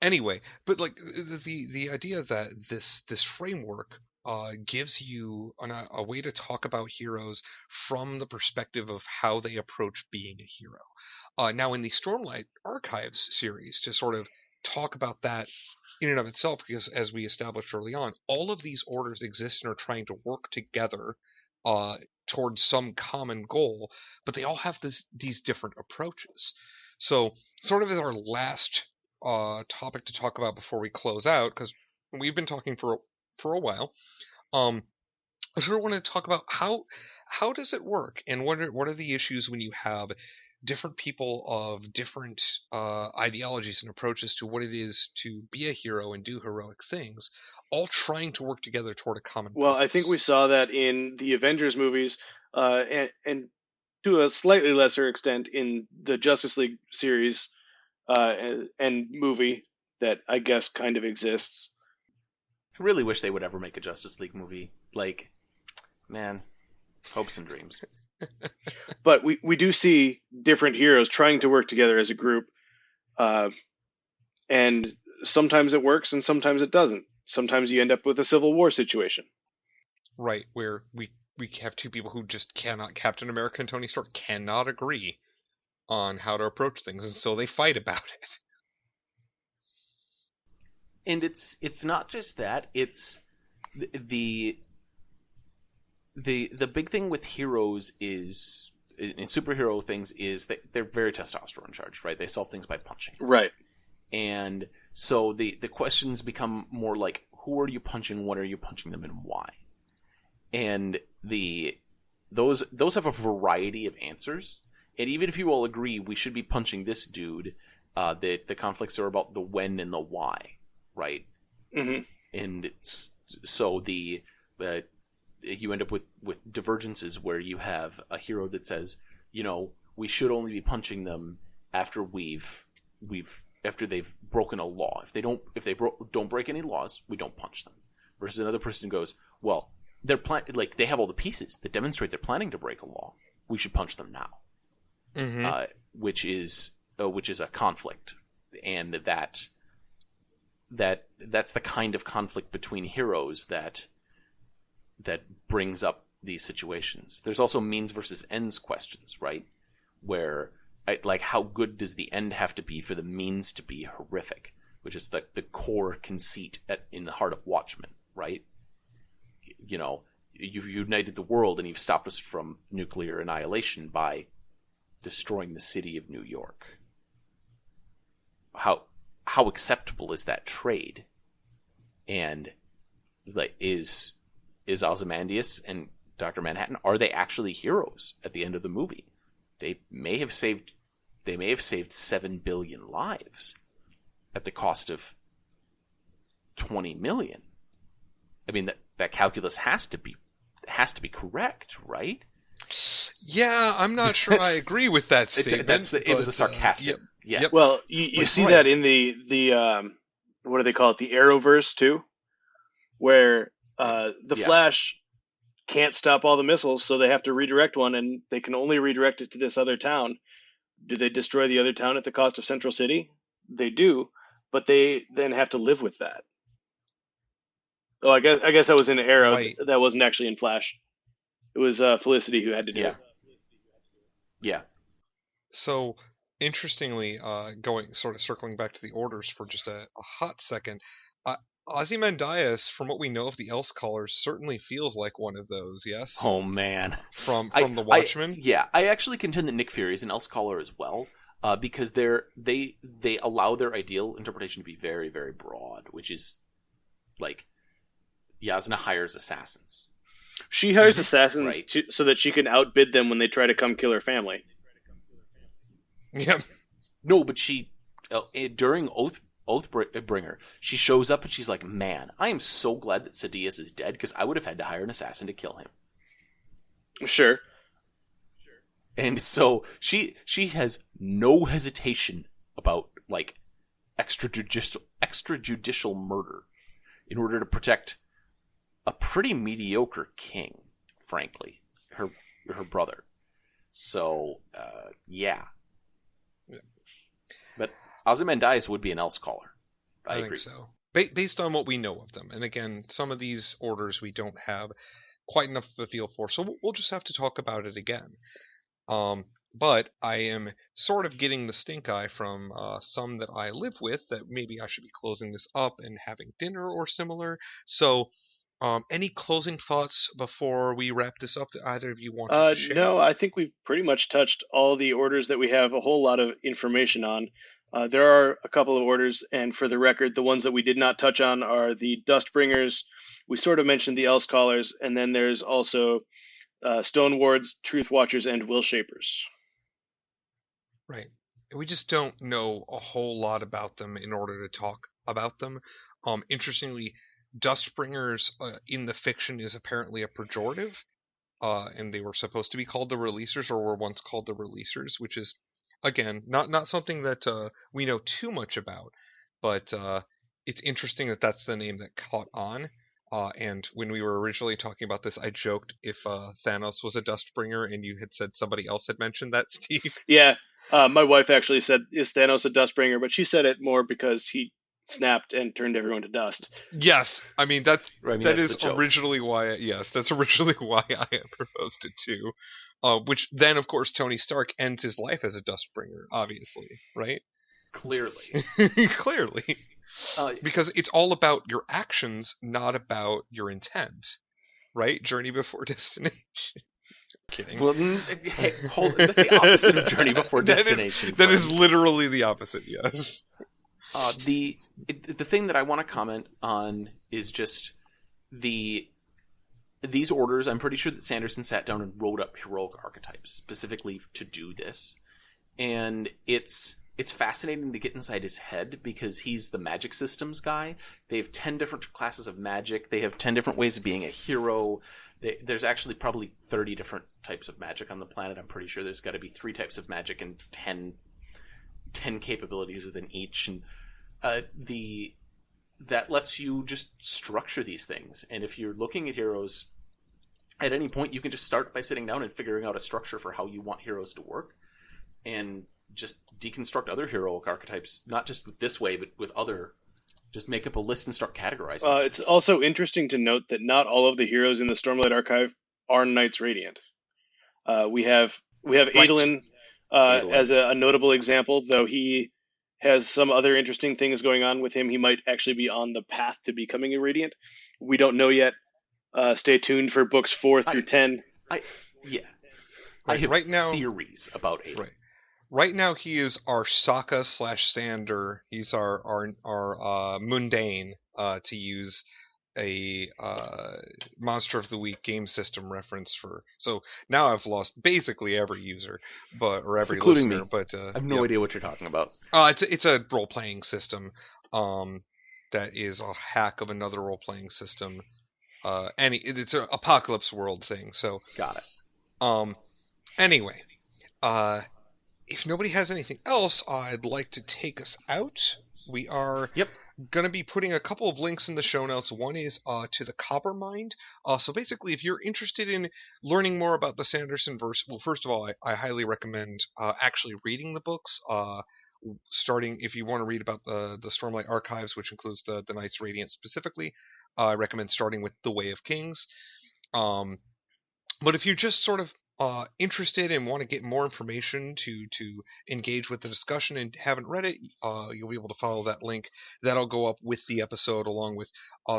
A: Anyway, but like the idea that this framework gives you a way to talk about heroes from the perspective of how they approach being a hero. Now, in the Stormlight Archives series, to sort of talk about that in and of itself, because as we established early on, all of these orders exist and are trying to work together towards some common goal, but they all have these different approaches. So, sort of as our last topic to talk about before we close out, because we've been talking for a while. I sort of want to talk about how does it work, and what are the issues when you have different people of different ideologies and approaches to what it is to be a hero and do heroic things, all trying to work together toward a common purpose.
B: Well, I think we saw that in the Avengers movies, and to a slightly lesser extent in the Justice League series and movie that I guess kind of exists.
D: I really wish they would ever make a Justice League movie. Like, man, hopes and dreams.
B: But we do see different heroes trying to work together as a group. And sometimes it works and sometimes it doesn't. Sometimes you end up with a Civil War situation.
A: Right, where we have two people who just cannot, Captain America and Tony Stark, cannot agree on how to approach things, and so they fight about it.
D: And it's not just that, it's the big thing with heroes is, in superhero things, is that they're very testosterone charged, right? They solve things by punching.
B: Right.
D: And so the questions become more like, who are you punching, what are you punching them, and why? And those have a variety of answers. And even if you all agree we should be punching this dude, the conflicts are about the when and the why. Right,
B: mm-hmm.
D: And so you end up with divergences where you have a hero that says, we should only be punching them after after they've broken a law. If they don't break any laws, we don't punch them. Versus another person goes, well, they have all the pieces that demonstrate they're planning to break a law. We should punch them now,
A: mm-hmm.
D: Which is a conflict, and that's the kind of conflict between heroes that brings up these situations. There's also means versus ends questions, right? Where, how good does the end have to be for the means to be horrific? Which is the core conceit in the heart of Watchmen, right? You've united the world and you've stopped us from nuclear annihilation by destroying the city of New York. How acceptable is that trade? And is Ozymandias and Dr. Manhattan, are they actually heroes at the end of the movie? They may have saved 7 billion lives at the cost of 20 million. I mean, that calculus has to be correct, right?
A: Yeah, I'm not sure I agree with that statement.
D: It was a sarcastic.
A: Yep.
D: Yeah.
A: Yep.
B: Well, you see that in the what do they call it? The Arrowverse too, where the Flash can't stop all the missiles, so they have to redirect one, and they can only redirect it to this other town. Do they destroy the other town at the cost of Central City? They do, but they then have to live with that. Oh, I guess that was in Arrow.
A: Right.
B: That wasn't actually in Flash. It was Felicity who had to do it.
D: Yeah.
A: So, interestingly, circling back to the orders for just a hot second, Ozymandias, from what we know of the Else Callers, certainly feels like one of those, yes?
D: Oh, man.
A: From the Watchmen?
D: I actually contend that Nick Fury is an Else Caller as well, because they allow their ideal interpretation to be very, very broad, which is, like, Yasna hires assassins.
B: She hires assassins
D: right.
B: so that she can outbid them when they try to come kill her family.
A: Yeah.
D: No, but she, during Oathbringer, she shows up and she's like, man, I am so glad that Sidious is dead, because I would have had to hire an assassin to kill him.
B: Sure.
D: And so she has no hesitation about, like, extrajudicial murder in order to protect a pretty mediocre king, frankly, her brother. So, yeah. But Ozymandias would be an Else Caller. I agree.
A: think so. based on what we know of them. And again, some of these orders we don't have quite enough of a feel for, so we'll just have to talk about it again. But I am sort of getting the stink eye from some that I live with that maybe I should be closing this up and having dinner or similar. So, any closing thoughts before we wrap this up that either of you wanted to share?
B: No, I think we've pretty much touched all the orders that we have a whole lot of information on. There are a couple of orders, and for the record, the ones that we did not touch on are the Dustbringers. We sort of mentioned the Elsecallers, and then there's also Stone Wards, Truth Watchers, and Will Shapers.
A: Right. We just don't know a whole lot about them in order to talk about them. Interestingly, Dustbringers in the fiction is apparently a pejorative, and they were supposed to be called the Releasers, or were once called the Releasers, which is, again, not something that we know too much about, but it's interesting that that's the name that caught on. And when we were originally talking about this, I joked if Thanos was a Dustbringer, and you had said somebody else had mentioned that, Steve.
B: Yeah, my wife actually said, "Is Thanos a Dustbringer?" But she said it more because he snapped and turned everyone to dust.
A: Yes, I mean that is
D: joke.
A: originally why. That's originally why I had proposed it too. Which then, of course, Tony Stark ends his life as a Dustbringer, obviously, right?
D: Clearly.
A: Clearly. Because it's all about your actions, not about your intent, right? Journey before destination. Kidding.
D: Well, hey, hold on. That's the opposite of Journey Before Destination.
A: That is literally the opposite, yes.
D: The thing that I want to comment on is just these orders. I'm pretty sure that Sanderson sat down and wrote up heroic archetypes specifically to do this, and it's fascinating to get inside his head because he's the magic systems guy. They have 10 different classes of magic. They have 10 different ways of being a hero. There's actually probably 30 different types of magic on the planet. I'm pretty sure there's got to be 3 types of magic and 10 capabilities within each, and that lets you just structure these things. And if you're looking at heroes, at any point you can just start by sitting down and figuring out a structure for how you want heroes to work, and just deconstruct other heroic archetypes, not just with this way, but with other. Just make up a list and start categorizing.
B: It's also interesting to note that not all of the heroes in the Stormlight Archive are Knights Radiant. We have Adolin as a notable example, though he has some other interesting things going on with him. He might actually be on the path to becoming a Radiant. We don't know yet. Stay tuned for books 4 through 10.
D: I have
A: right now,
D: theories about Adolin.
A: Right. Right now, he is our Sokka / Sander. He's our mundane, to use a Monster of the Week game system reference for. So now I've lost basically every user, or every
D: including
A: listener.
D: Me.
A: But
D: I have no idea what you're talking about.
A: It's a role playing system. That is a hack of another role playing system. It's an Apocalypse World thing. So
D: got it.
A: Anyway, if nobody has anything else, I'd like to take us out. We are going to be putting a couple of links in the show notes. One is to the Coppermind. So basically, if you're interested in learning more about the Sanderson verse, well, first of all, I highly recommend actually reading the books. Starting, if you want to read about the Stormlight Archives, which includes the Knights Radiant specifically, I recommend starting with The Way of Kings. But if you're just sort of interested and want to get more information to engage with the discussion and haven't read it, you'll be able to follow that link. That'll go up with the episode, along with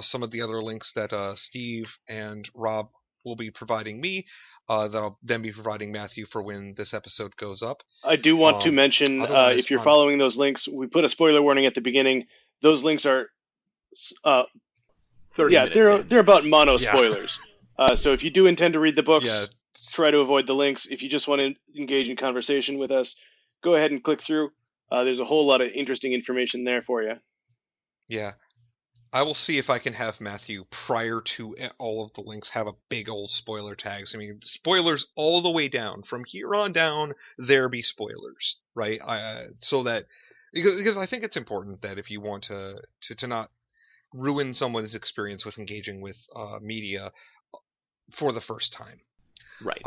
A: some of the other links that Steve and Rob will be providing me, that I'll then be providing Matthew for when this episode goes up.
B: I do want to mention, if you're following those links, we put a spoiler warning at the beginning. Those links are
D: 30 minutes
B: they're about mono spoilers. So if you do intend to read the books, try to avoid the links. If you just want to engage in conversation with us, go ahead and click through. There's a whole lot of interesting information there for you.
A: Yeah. I will see if I can have Matthew, prior to all of the links, have a big old spoiler tags. I mean, spoilers all the way down. From here on down, there be spoilers, right? So that, because I think it's important that if you want to not ruin someone's experience with engaging with media for the first time.
D: Right.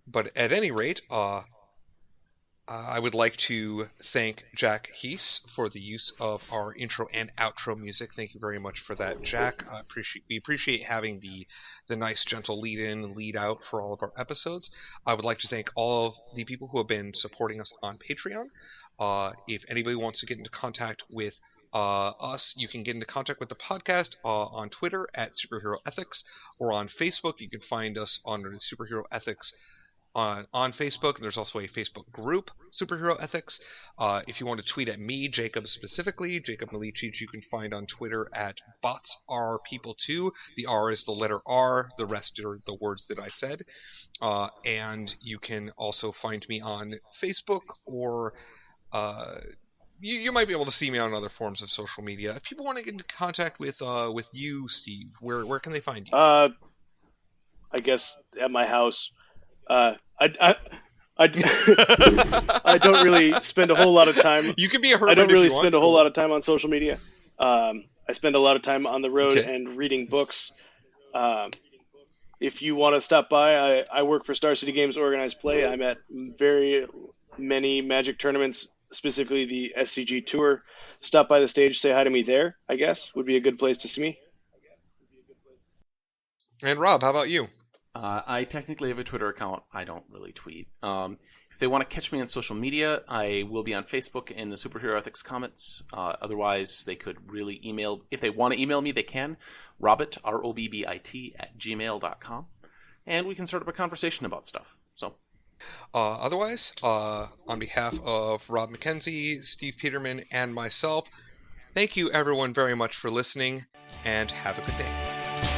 A: But at any rate, I would like to thank Jack Heese for the use of our intro and outro music. Thank you very much for that, Jack. We appreciate having the nice, gentle lead-in and lead-out for all of our episodes. I would like to thank all of the people who have been supporting us on Patreon. If anybody wants to get into contact with us, you can get into contact with the podcast on Twitter at Superhero Ethics, or on Facebook. You can find us under the Superhero Ethics on Facebook, and there's also a Facebook group, Superhero Ethics. If you want to tweet at me, Jacob specifically, Jacob Milicic, you can find on Twitter at BotsRPeople2. The R is the letter R, the rest are the words that I said. And you can also find me on Facebook, or you might be able to see me on other forms of social media. If people want to get into contact with you, Steve, where can they find you?
B: I guess at my house. I don't really spend a whole lot of time.
A: You can be a hermit.
B: I don't really spend a whole lot of time on social media. I spend a lot of time on the road and reading books. If you want to stop by, I work for Star City Games Organized Play. I'm at very many Magic tournaments, specifically the SCG Tour. Stop by the stage, say hi to me there, I guess, would be a good place to see me.
A: And Rob, how about you?
D: I technically have a Twitter account. I don't really tweet. If they want to catch me on social media, I will be on Facebook in the Superhero Ethics comments. Otherwise, they could really email. If they want to email me, they can. Robbit, ROBBIT, @gmail.com. And we can start up a conversation about stuff. So,
A: otherwise, on behalf of Rob McKenzie, Steve Peterman, and myself, thank you everyone very much for listening, and have a good day.